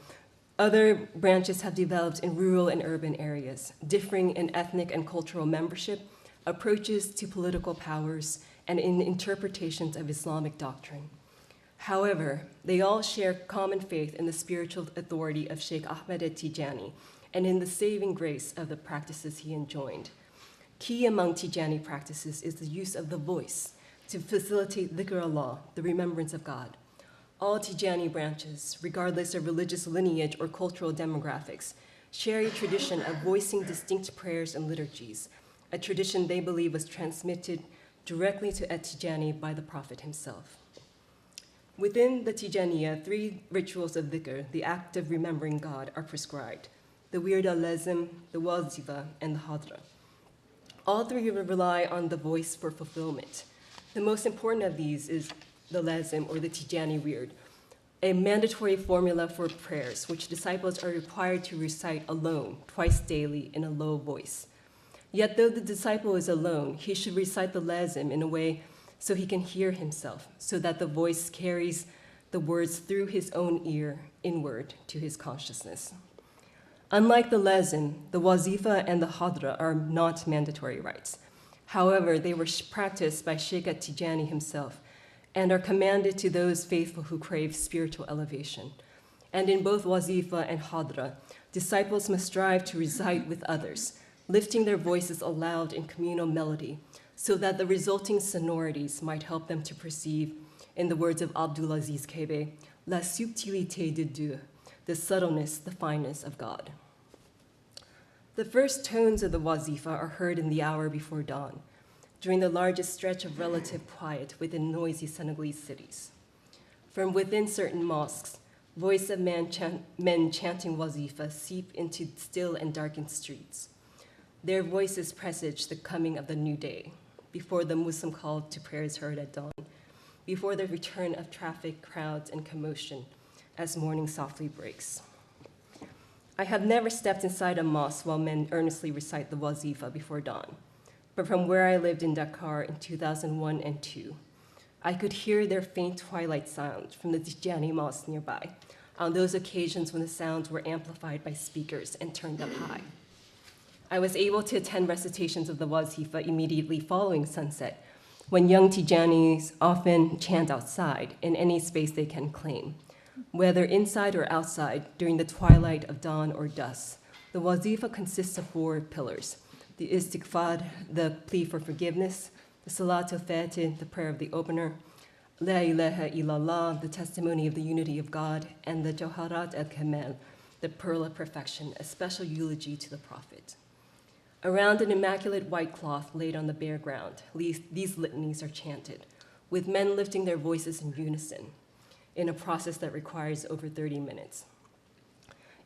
other branches have developed in rural and urban areas, differing in ethnic and cultural membership, approaches to political powers, and in interpretations of Islamic doctrine. However, they all share common faith in the spiritual authority of Sheikh Ahmed Tijani and in the saving grace of the practices he enjoined. Key among Tijani practices is the use of the voice to facilitate dhikr Allah, the remembrance of God. All Tijani branches, regardless of religious lineage or cultural demographics, share a tradition of voicing distinct prayers and liturgies, a tradition they believe was transmitted directly to Tijani by the Prophet himself. Within the Tijaniyya, 3 rituals of dhikr, the act of remembering God, are prescribed: the wird al-lazim, the wazifa, and the hadra. All 3 rely on the voice for fulfillment. The most important of these is the lazim, or the Tijani wird, a mandatory formula for prayers, which disciples are required to recite alone, twice daily, in a low voice. Yet though the disciple is alone, he should recite the lazim in a way so he can hear himself, so that the voice carries the words through his own ear inward to his consciousness. Unlike the lazim, the wazifa and the hadra are not mandatory rites. However, they were practiced by Sheikh Tijani himself and are commanded to those faithful who crave spiritual elevation. And in both wazifa and hadra, disciples must strive to recite with others, lifting their voices aloud in communal melody, so that the resulting sonorities might help them to perceive, in the words of Abdulaziz Kebe, la subtilité de Dieu, the subtleness, the fineness of God. The first tones of the wazifa are heard in the hour before dawn, during the largest stretch of relative quiet within noisy Senegalese cities. From within certain mosques, voices of men chanting wazifa seep into still and darkened streets. Their voices presage the coming of the new day, before the Muslim call to prayer is heard at dawn, before the return of traffic, crowds, and commotion as morning softly breaks. I have never stepped inside a mosque while men earnestly recite the wazifa before dawn, but from where I lived in Dakar in 2001 and 2002, I could hear their faint twilight sound from the Tijani mosque nearby, on those occasions when the sounds were amplified by speakers and turned up high. I was able to attend recitations of the wazifa immediately following sunset, when young Tijanis often chant outside in any space they can claim. Whether inside or outside, during the twilight of dawn or dusk, the wazifa consists of 4 pillars: the istighfar, the plea for forgiveness; the salat al-fatih, the prayer of the opener; la ilaha illallah, the testimony of the unity of God; and the jawharat al-kamal, the pearl of perfection, a special eulogy to the Prophet. Around an immaculate white cloth laid on the bare ground, these litanies are chanted, with men lifting their voices in unison, in a process that requires over 30 minutes.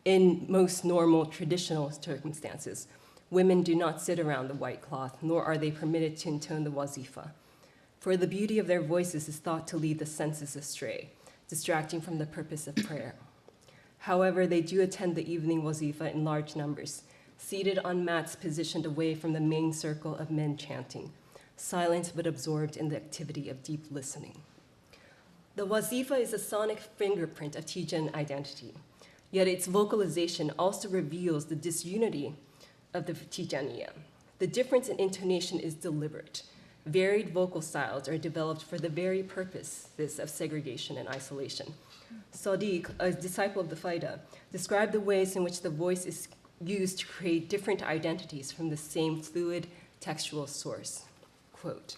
In most normal, traditional circumstances, women do not sit around the white cloth, nor are they permitted to intone the wazifa, for the beauty of their voices is thought to lead the senses astray, distracting from the purpose of prayer. However, they do attend the evening wazifa in large numbers, seated on mats positioned away from the main circle of men chanting, silent but absorbed in the activity of deep listening. The wazifa is a sonic fingerprint of Tijan identity, yet its vocalization also reveals the disunity of the Tijaniyya. The difference in intonation is deliberate. Varied vocal styles are developed for the very purposes of segregation and isolation. Sadiq, a disciple of the Faida, described the ways in which the voice is used to create different identities from the same fluid textual source. Quote,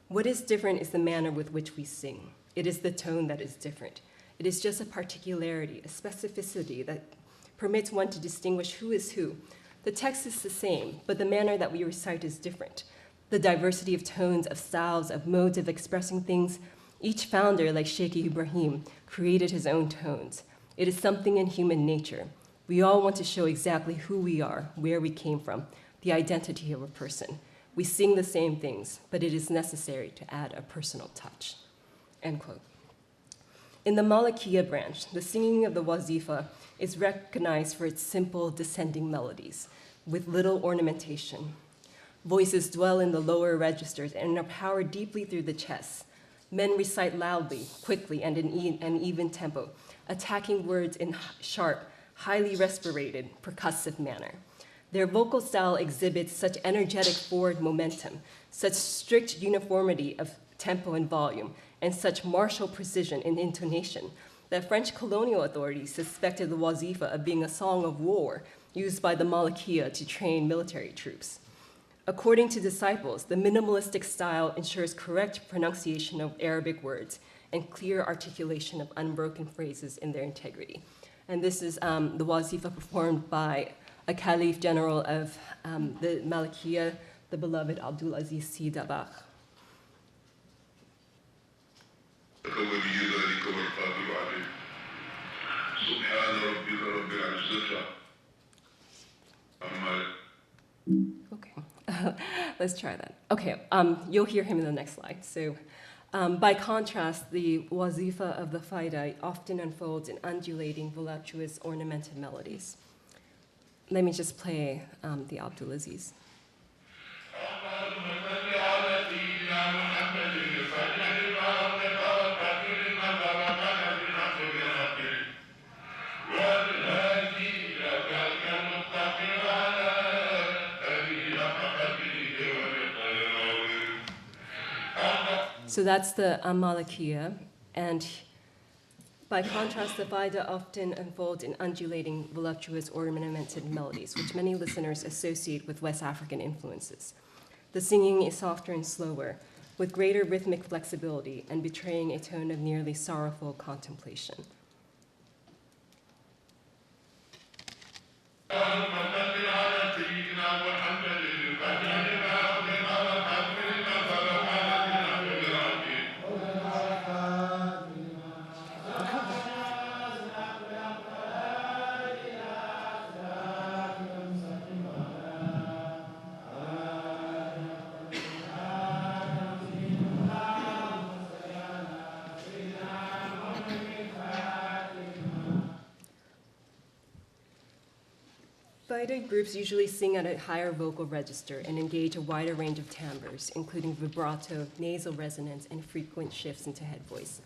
"What is different is the manner with which we sing. It is the tone that is different. It is just a particularity, a specificity that permits one to distinguish who is who. The text is the same, but the manner that we recite is different. The diversity of tones, of styles, of modes of expressing things, each founder, like Sheikh Ibrahim, created his own tones. It is something in human nature. We all want to show exactly who we are, where we came from, the identity of a person. We sing the same things, but it is necessary to add a personal touch." End quote. In the Malikiya branch, the singing of the wazifa is recognized for its simple descending melodies with little ornamentation. Voices dwell in the lower registers and are powered deeply through the chest. Men recite loudly, quickly, and in an even tempo, attacking words in sharp, highly respirated, percussive manner. Their vocal style exhibits such energetic forward momentum, such strict uniformity of tempo and volume, and such martial precision in intonation that French colonial authorities suspected the wazifa of being a song of war used by the Malikiya to train military troops. According to disciples, the minimalistic style ensures correct pronunciation of Arabic words and clear articulation of unbroken phrases in their integrity. And this is the wazifa performed by a Caliph General of the Malikiya, the beloved Abdul Aziz Sy Dabakh. Okay, let's try that. Okay, you'll hear him in the next slide. So, by contrast, the wazifa of the faida often unfolds in undulating, voluptuous, ornamented melodies. Let me just play the Abdul Aziz. So that's the Malikiya, and by contrast, the faida often unfolds in undulating, voluptuous, ornamented melodies, which many listeners associate with West African influences. The singing is softer and slower, with greater rhythmic flexibility and betraying a tone of nearly sorrowful contemplation. Faida groups usually sing at a higher vocal register and engage a wider range of timbres, including vibrato, nasal resonance, and frequent shifts into head voice.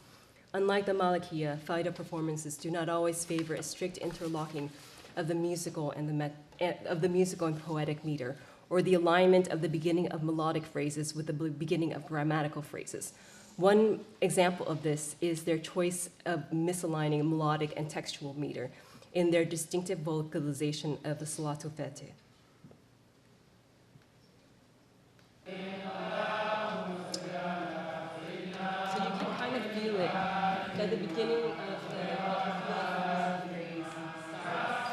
Unlike the Malikiya, faida performances do not always favor a strict interlocking of the musical and poetic meter, or the alignment of the beginning of melodic phrases with the beginning of grammatical phrases. One example of this is their choice of misaligning melodic and textual meter in their distinctive vocalization of the Salatul Fatih. So you can kind of feel it at the beginning of the phrase starts.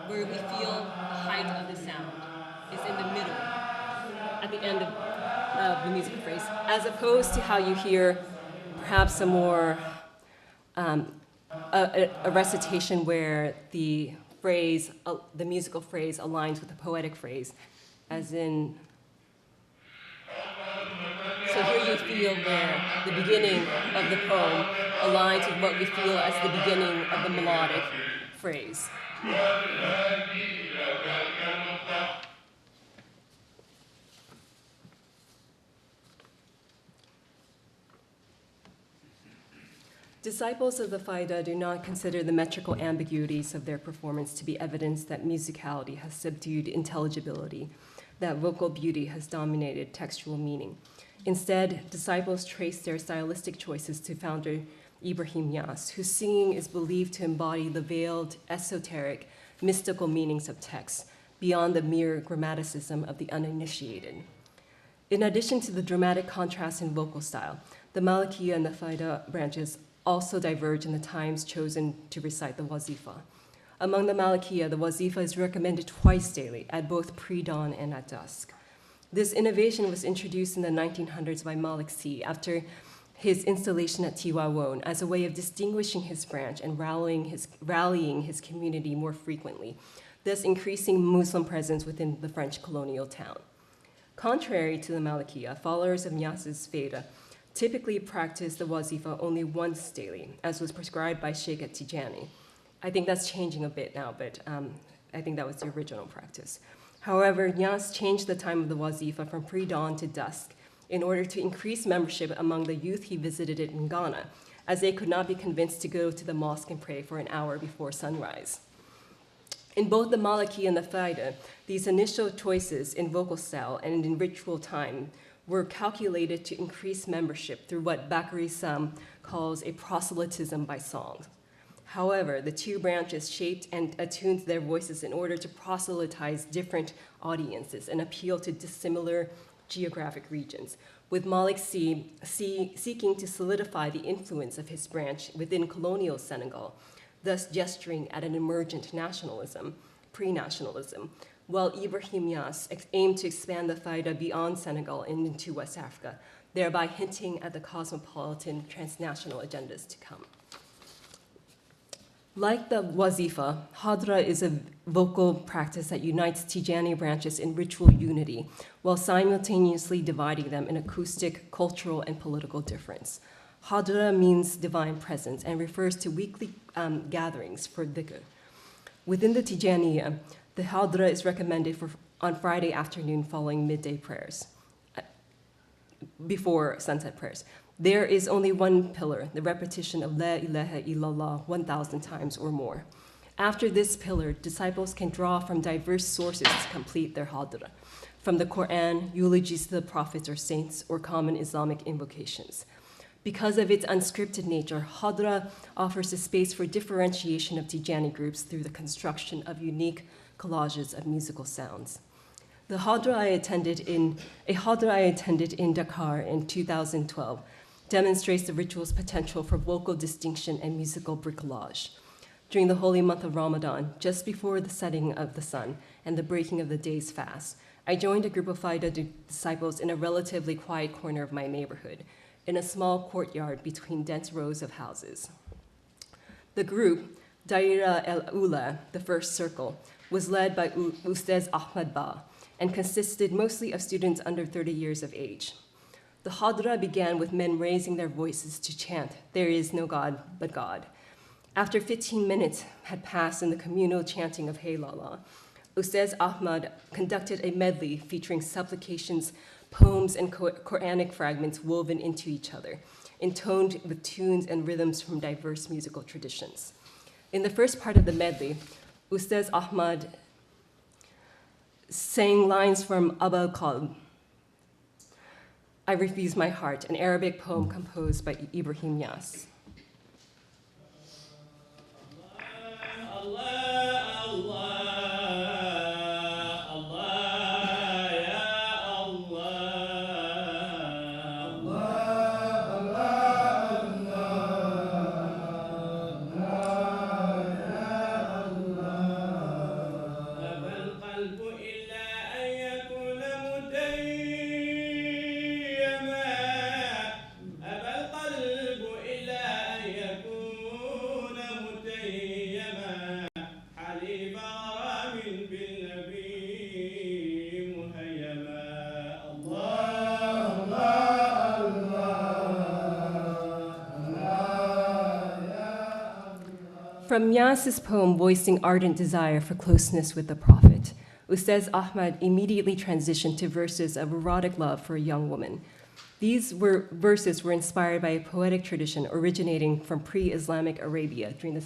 Where we feel the height of the sound is in the middle, at the end of the musical phrase, as opposed to how you hear perhaps a more a recitation where the phrase, the musical phrase aligns with the poetic phrase, as in. So here you feel where the beginning of the poem aligns with what we feel as the beginning of the melodic phrase. Disciples of the faida do not consider the metrical ambiguities of their performance to be evidence that musicality has subdued intelligibility, that vocal beauty has dominated textual meaning. Instead, disciples trace their stylistic choices to founder Ibrahim Yas, whose singing is believed to embody the veiled, esoteric, mystical meanings of texts beyond the mere grammaticism of the uninitiated. In addition to the dramatic contrast in vocal style, the Malikiya and the faida branches also diverge in the times chosen to recite the wazifa. Among the Malikiya, the wazifa is recommended twice daily, at both pre-dawn and at dusk. This innovation was introduced in the 1900s by Malik C. after his installation at Tiwawon as a way of distinguishing his branch and rallying his community more frequently, thus increasing Muslim presence within the French colonial town. Contrary to the Malikiya, followers of Nias's Faida typically practice the wazifa only once daily, as was prescribed by Sheikh at Tijani. I think that's changing a bit now, but I think that was the original practice. However, Nias changed the time of the wazifa from pre-dawn to dusk in order to increase membership among the youth he visited in Ghana, as they could not be convinced to go to the mosque and pray for an hour before sunrise. In both the Maliki and the Faida, these initial choices in vocal style and in ritual time were calculated to increase membership through what Bakari Sam calls a proselytism by song. However, the two branches shaped and attuned their voices in order to proselytize different audiences and appeal to dissimilar geographic regions, with Malik seeking to solidify the influence of his branch within colonial Senegal, thus gesturing at an emergent nationalism, pre-nationalism, while Ibrahim Niass aimed to expand the Faida beyond Senegal and into West Africa, thereby hinting at the cosmopolitan transnational agendas to come. Like the wazifa, hadra is a vocal practice that unites Tijani branches in ritual unity, while simultaneously dividing them in acoustic, cultural, and political difference. Hadra means divine presence and refers to weekly gatherings for dhikr. Within the Tijaniya, the hadra is recommended on Friday afternoon following midday prayers, before sunset prayers. There is only one pillar, the repetition of La ilaha illallah 1,000 times or more. After this pillar, disciples can draw from diverse sources to complete their hadra, from the Quran, eulogies to the prophets or saints, or common Islamic invocations. Because of its unscripted nature, hadra offers a space for differentiation of Tijani groups through the construction of unique collages of musical sounds. The hadra I attended in Dakar in 2012 demonstrates the ritual's potential for vocal distinction and musical bricolage. During the holy month of Ramadan, just before the setting of the sun and the breaking of the day's fast, I joined a group of Faida disciples in a relatively quiet corner of my neighborhood, in a small courtyard between dense rows of houses. The group, Daira el-Ula, the first circle, was led by Ustaz Ahmad Ba and consisted mostly of students under 30 years of age. The hadra began with men raising their voices to chant, "There is no God but God." After 15 minutes had passed in the communal chanting of Hey Lala, Ustaz Ahmad conducted a medley featuring supplications, poems, and Quranic fragments woven into each other, intoned with tunes and rhythms from diverse musical traditions. In the first part of the medley, Ustaz Ahmad sang lines from Abul Qalb, I Refuse My Heart, an Arabic poem composed by Ibrahim Niass. From Niass's poem voicing ardent desire for closeness with the Prophet, Ustaz Ahmad immediately transitioned to verses of erotic love for a young woman. These verses were inspired by a poetic tradition originating from pre-Islamic Arabia during the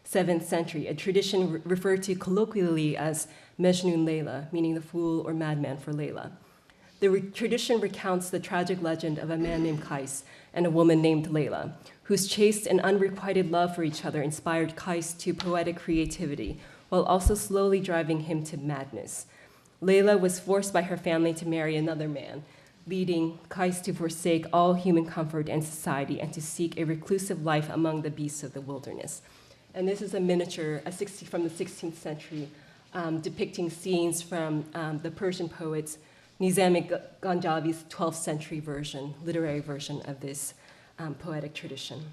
7th century, a tradition referred to colloquially as Majnun Layla, meaning the fool or madman for Layla. The tradition recounts the tragic legend of a man named Qais and a woman named Layla, whose chaste and unrequited love for each other inspired Qais to poetic creativity, while also slowly driving him to madness. Layla was forced by her family to marry another man, leading Qais to forsake all human comfort and society and to seek a reclusive life among the beasts of the wilderness. And this is a miniature, from the 16th century, depicting scenes from the Persian poets Nizami Ganjavi's 12th century version, literary version of this poetic tradition.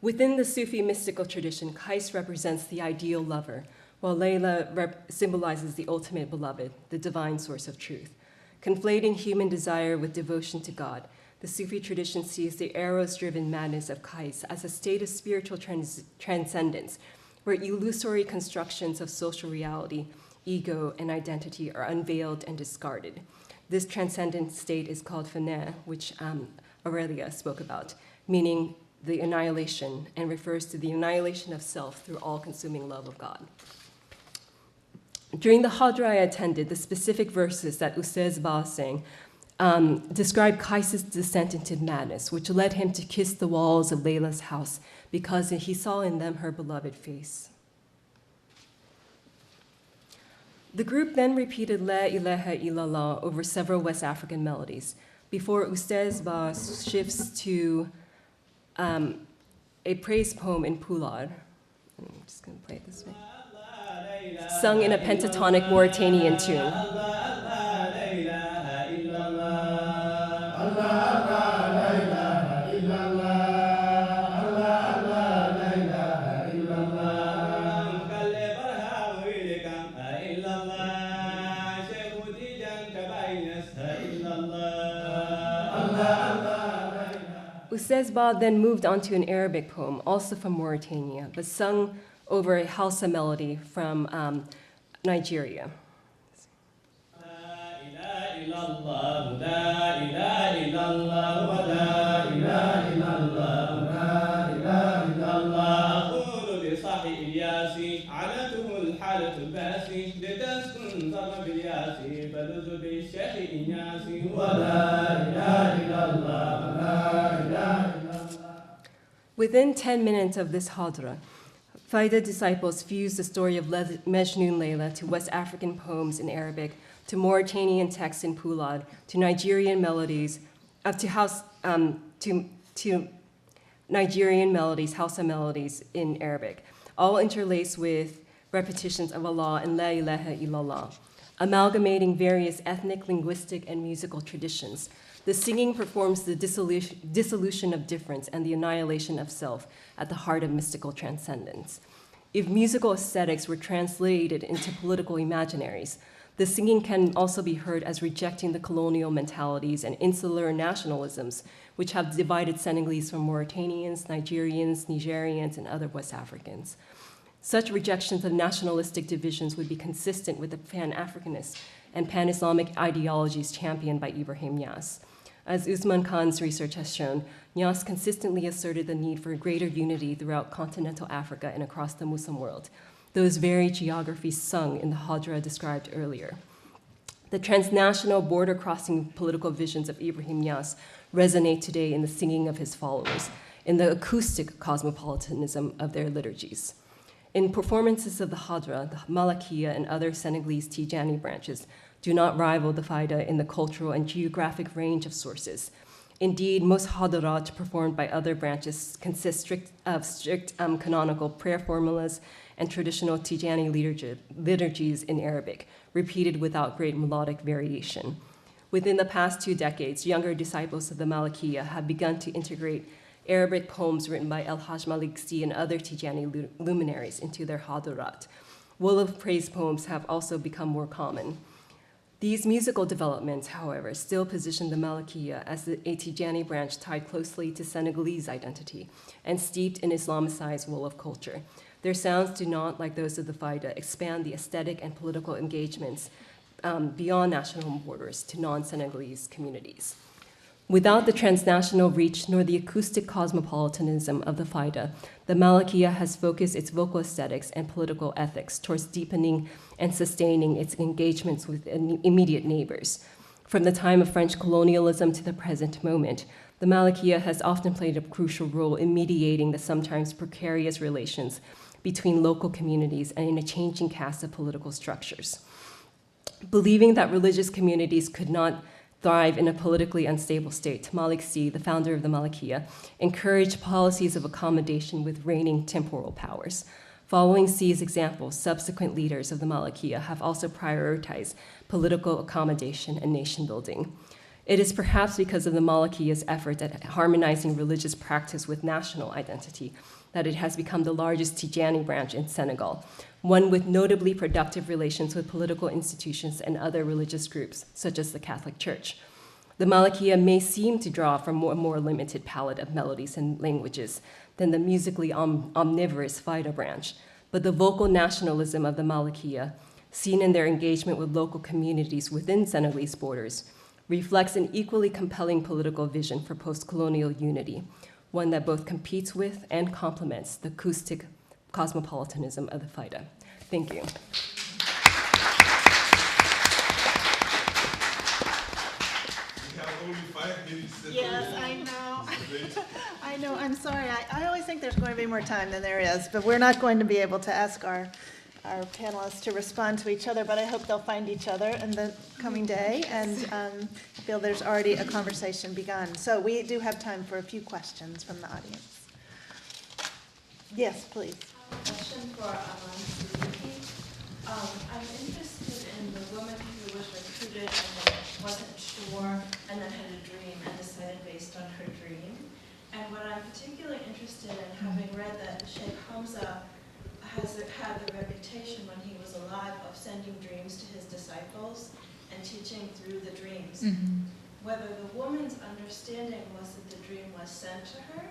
Within the Sufi mystical tradition, Qais represents the ideal lover, while Layla symbolizes the ultimate beloved, the divine source of truth. Conflating human desire with devotion to God, the Sufi tradition sees the eros-driven madness of Qais as a state of spiritual transcendence, where illusory constructions of social reality, ego, and identity are unveiled and discarded. This transcendent state is called Thun-Nhi, which Ariela spoke about, meaning the annihilation, and refers to the annihilation of self through all-consuming love of God. During the Hadra I attended, the specific verses that Ustaz Ba sang described Qais' descent into madness, which led him to kiss the walls of Layla's house because he saw in them her beloved face. The group then repeated La ilaha illallah over several West African melodies before Ustaz Ba shifts to a praise poem in Poulard. I'm just going to play it this way. Sung in a pentatonic Mauritanian tune. Ustaz Ba then moved on to an Arabic poem, also from Mauritania, but sung over a Hausa melody from Nigeria. Within 10 minutes of this hadra, Faida disciples fused the story of Majnun Layla to West African poems in Arabic, to Mauritanian texts in Poulard, to Nigerian melodies, to Nigerian melodies, Hausa melodies in Arabic, all interlaced with repetitions of Allah and La ilaha illallah, amalgamating various ethnic, linguistic, and musical traditions. The singing performs the dissolution of difference and the annihilation of self at the heart of mystical transcendence. If musical aesthetics were translated into political imaginaries, the singing can also be heard as rejecting the colonial mentalities and insular nationalisms which have divided Senegalese from Mauritanians, Nigerians, Nigerians, and other West Africans. Such rejections of nationalistic divisions would be consistent with the Pan-Africanist and Pan-Islamic ideologies championed by Ibrahim Niasse. As Usman Khan's research has shown, Niasse consistently asserted the need for greater unity throughout continental Africa and across the Muslim world, those very geographies sung in the Hadra described earlier. The transnational border-crossing political visions of Ibrahim Niasse resonate today in the singing of his followers, in the acoustic cosmopolitanism of their liturgies. In performances of the Hadra, the Malakiya and other Senegalese Tijani branches do not rival the Faida in the cultural and geographic range of sources. Indeed, most Hadarat performed by other branches consist of strict canonical prayer formulas and traditional Tijani liturgies in Arabic, repeated without great melodic variation. Within the past 2 decades, younger disciples of the Malakiya have begun to integrate Arabic poems written by El-Hajj Maliksi and other Tijani luminaries into their Hadarat. Wolof praise poems have also become more common. These musical developments, however, still position the Malakiya as a Tijani branch tied closely to Senegalese identity and steeped in Islamicized Wolof culture. Their sounds do not, like those of the Faida, expand the aesthetic and political engagements beyond national borders to non-Senegalese communities. Without the transnational reach nor the acoustic cosmopolitanism of the Faida, the Malakiya has focused its vocal aesthetics and political ethics towards deepening and sustaining its engagements with immediate neighbors. From the time of French colonialism to the present moment, the Malakiya has often played a crucial role in mediating the sometimes precarious relations between local communities and in a changing cast of political structures. Believing that religious communities could not thrive in a politically unstable state, Malik Si, the founder of the Malakiya, encouraged policies of accommodation with reigning temporal powers. Following C's example, subsequent leaders of the Malikiya have also prioritized political accommodation and nation building. It is perhaps because of the Malikiya's effort at harmonizing religious practice with national identity that it has become the largest Tijani branch in Senegal, one with notably productive relations with political institutions and other religious groups, such as the Catholic Church. The Malikiya may seem to draw from a more limited palette of melodies and languages than the musically omnivorous Faida branch, but the vocal nationalism of the Malikiya, seen in their engagement with local communities within Senegalese borders, reflects an equally compelling political vision for post-colonial unity, one that both competes with and complements the acoustic cosmopolitanism of the Faida. Thank you. Only 5 minutes. Yes, I know. I know, I'm sorry. I always think there's going to be more time than there is, but we're not going to be able to ask our panelists to respond to each other, but I hope they'll find each other in the coming day, and I feel there's already a conversation begun. So we do have time for a few questions from the audience. Yes, please. I have a question for Arman Siddiqui. I'm interested in the woman who was recruited and then wasn't sure and then had a dream and decided based on her dream. And what I'm particularly interested in, having read that Sheikh Hamza had the reputation when he was alive of sending dreams to his disciples and teaching through the dreams. Whether the woman's understanding was that the dream was sent to her,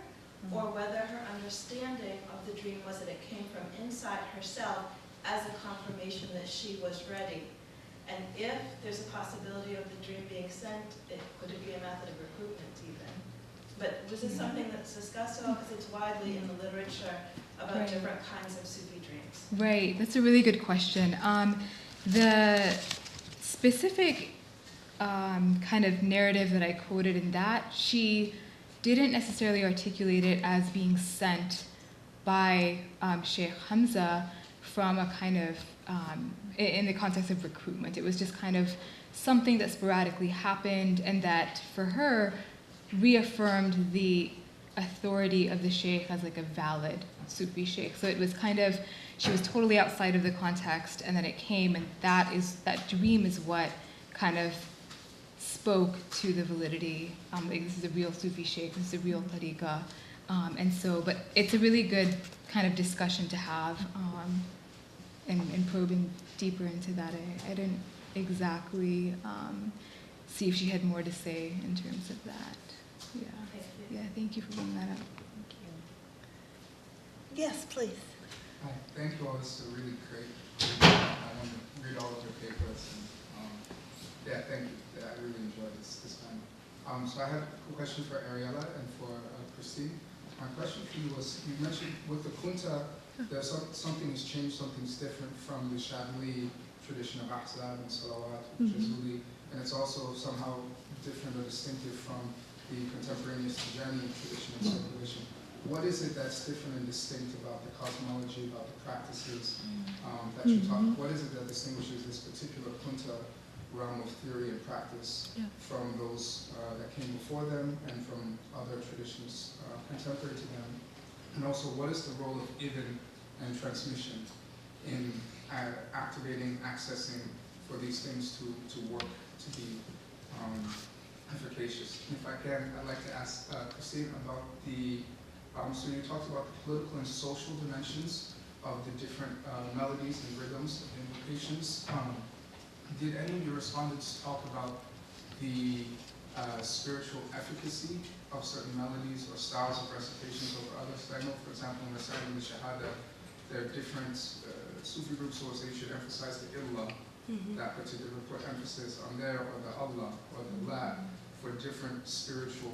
or whether her understanding of the dream was that it came from inside herself as a confirmation that she was ready. And if there's a possibility of the dream being sent, could it be a method of recruitment even? But was this something that's discussed at all? Because it's widely in the literature about different kinds of Sufi dreams. Right, that's a really good question. The specific kind of narrative that I quoted in that, she didn't necessarily articulate it as being sent by Sheikh Hamza from a kind of, in the context of recruitment. It was just kind of something that sporadically happened and that, for her, reaffirmed the authority of the Sheikh as like a valid Sufi Sheikh. So it was kind of, she was totally outside of the context, and then it came, and that dream is what kind of spoke to the validity. Like, this is a real Sufi Sheikh, this is a real ṭarīqa. And so, but it's a really good kind of discussion to have, and probing deeper into that. I didn't exactly see if she had more to say in terms of that. Yeah. Yeah, thank you for bringing that up. Thank you. Yes, please. Hi, thank you all. This is a really great. I want to read all of your papers. And, yeah, thank you. Yeah, I really enjoyed this time. So I have a question for Ariela and for Christine. My question for you was, you mentioned with the Kunta, there's something has changed, something's different from the Shadli tradition of Ahzab and Salawat, Jazuli, and it's also somehow different or distinctive from the contemporaneous Tijani tradition and circulation. What is it that's different and distinct about the cosmology, about the practices that you talk? What is it that distinguishes this particular Kunta realm of theory and practice from those that came before them and from other traditions contemporary to them? And also, what is the role of Ibn and transmission in activating, accessing for these things to work, to be efficacious? If I can, I'd like to ask Christine about the, so you talked about the political and social dimensions of the different melodies and rhythms and invocations. Did any of your respondents talk about the spiritual efficacy of certain melodies or styles of recitations over others? I know, for example, in reciting the Shahada, there are different Sufi groups who say should emphasize the illah, that particular, put emphasis on there, or the Allah, or the La, for different spiritual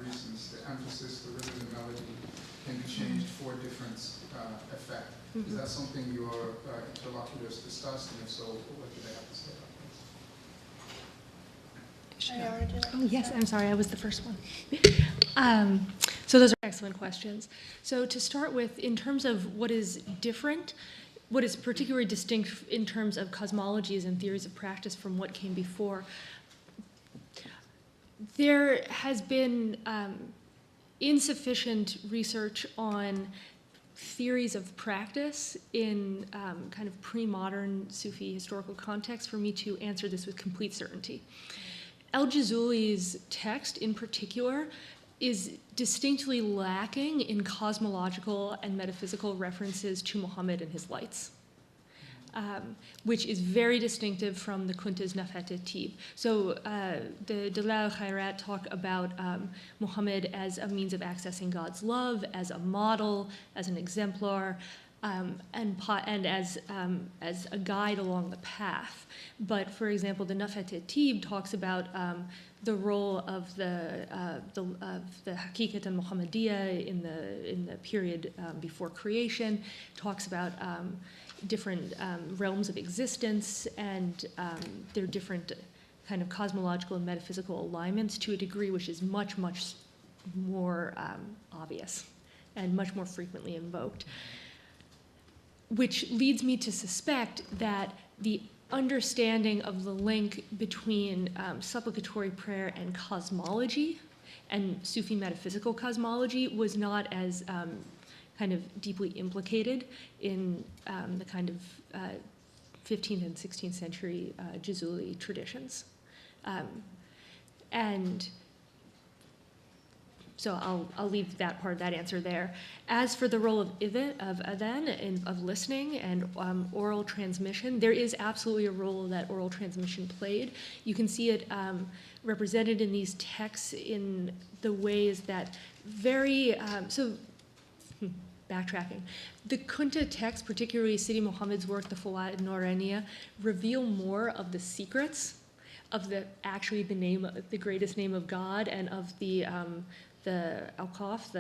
reasons. The emphasis, the rhythm, and melody can be changed for different effect. Is that something your interlocutors discussed, and if so, what do they have to say about this? Oh, yes, I'm sorry, I was the first one. So those are excellent questions. So to start with, in terms of what is different, what is particularly distinct in terms of cosmologies and theories of practice from what came before, there has been insufficient research on theories of practice in kind of pre-modern Sufi historical context for me to answer this with complete certainty. Al-Jazuli's text in particular is distinctly lacking in cosmological and metaphysical references to Muhammad and his lights, which is very distinctive from the Kunta's Nafhat al-Tib. So the Dalal al-Khairat talk about Muhammad as a means of accessing God's love, as a model, as an exemplar, and as a guide along the path. But for example, the Nafhat al-Tib talks about the role of the Haqiqat al-Muhammadiyya in the period before creation, talks about different realms of existence and their different kind of cosmological and metaphysical alignments to a degree which is much, much more obvious and much more frequently invoked. Which leads me to suspect that the understanding of the link between supplicatory prayer and cosmology and Sufi metaphysical cosmology was not as kind of deeply implicated in the kind of 15th and 16th century Jazuli traditions. And so I'll leave that part of that answer there. As for the role of adhan, of listening and oral transmission, there is absolutely a role that oral transmission played. You can see it represented in these texts in the ways that backtracking. The Kunta text, particularly Sidi Muhammad's work, the Fawaid Noraniya, reveal more of the secrets of the greatest name of God and of the awqaf,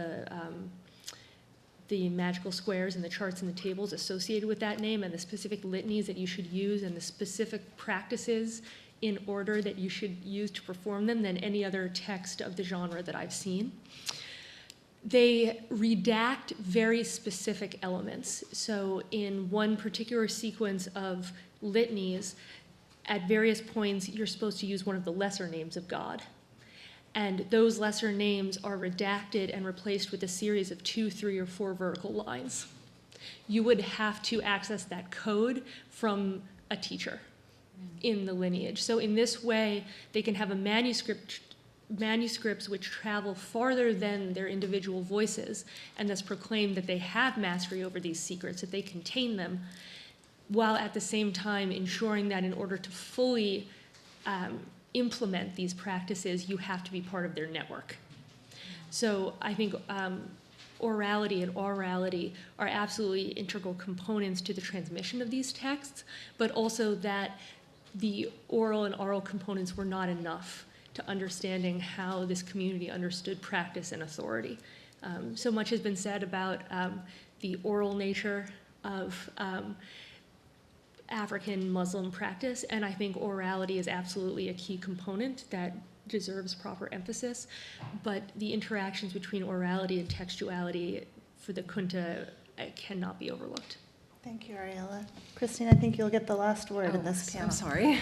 the magical squares and the charts and the tables associated with that name, and the specific litanies that you should use and the specific practices in order that you should use to perform them than any other text of the genre that I've seen. They redact very specific elements. So in one particular sequence of litanies, at various points, you're supposed to use one of the lesser names of God. And those lesser names are redacted and replaced with a series of 2, 3, or 4 vertical lines. You would have to access that code from a teacher in the lineage. So in this way, they can have a manuscripts which travel farther than their individual voices and thus proclaim that they have mastery over these secrets, that they contain them, while at the same time ensuring that in order to fully implement these practices, you have to be part of their network. So I think orality and orality are absolutely integral components to the transmission of these texts, but also that the oral and oral components were not enough to understanding how this community understood practice and authority. So much has been said about the oral nature of African Muslim practice, and I think orality is absolutely a key component that deserves proper emphasis, but the interactions between orality and textuality for the Kunta cannot be overlooked. Thank you, Ariela. Christine, I think you'll get the last word in this panel. I'm sorry.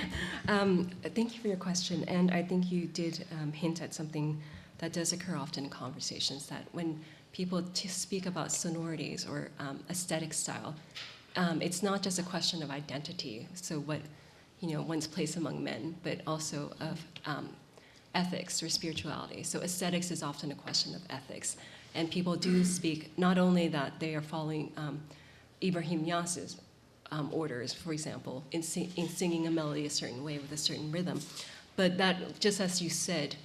Thank you for your question, and I think you did hint at something that does occur often in conversations, that when people speak about sonorities or aesthetic style, it's not just a question of identity, so what one's place among men, but also of ethics or spirituality. So aesthetics is often a question of ethics, and people do speak not only that they are following Ibrahim Yas's orders, for example, in singing a melody a certain way with a certain rhythm, but that, just as you said,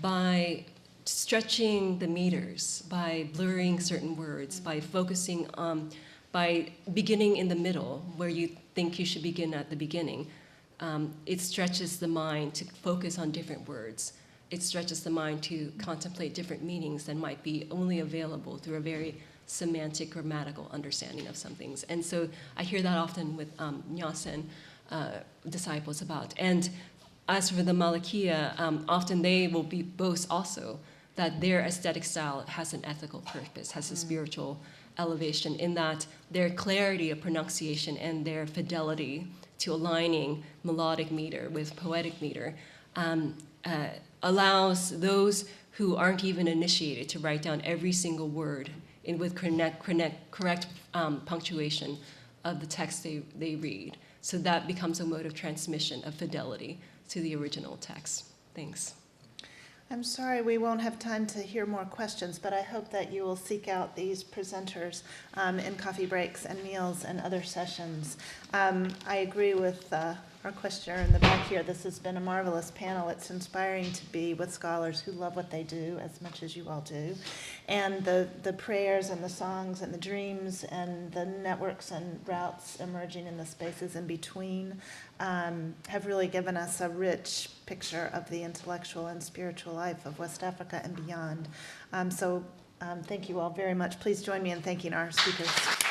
by stretching the meters, by blurring certain words, by focusing on, by beginning in the middle where you think you should begin at the beginning, it stretches the mind to focus on different words. It stretches the mind to contemplate different meanings that might be only available through a very semantic, grammatical understanding of some things. And so I hear that often with Jaison disciples about. And as for the Malikiya, often they will boast also that their aesthetic style has an ethical purpose, has a spiritual elevation, in that their clarity of pronunciation and their fidelity to aligning melodic meter with poetic meter allows those who aren't even initiated to write down every single word and with correct punctuation of the text they read. So that becomes a mode of transmission of fidelity to the original text. Thanks. I'm sorry we won't have time to hear more questions, but I hope that you will seek out these presenters in coffee breaks and meals and other sessions. I agree with our questioner in the back here. This has been a marvelous panel. It's inspiring to be with scholars who love what they do as much as you all do. And the prayers and the songs and the dreams and the networks and routes emerging in the spaces in between have really given us a rich picture of the intellectual and spiritual life of West Africa and beyond. So thank you all very much. Please join me in thanking our speakers.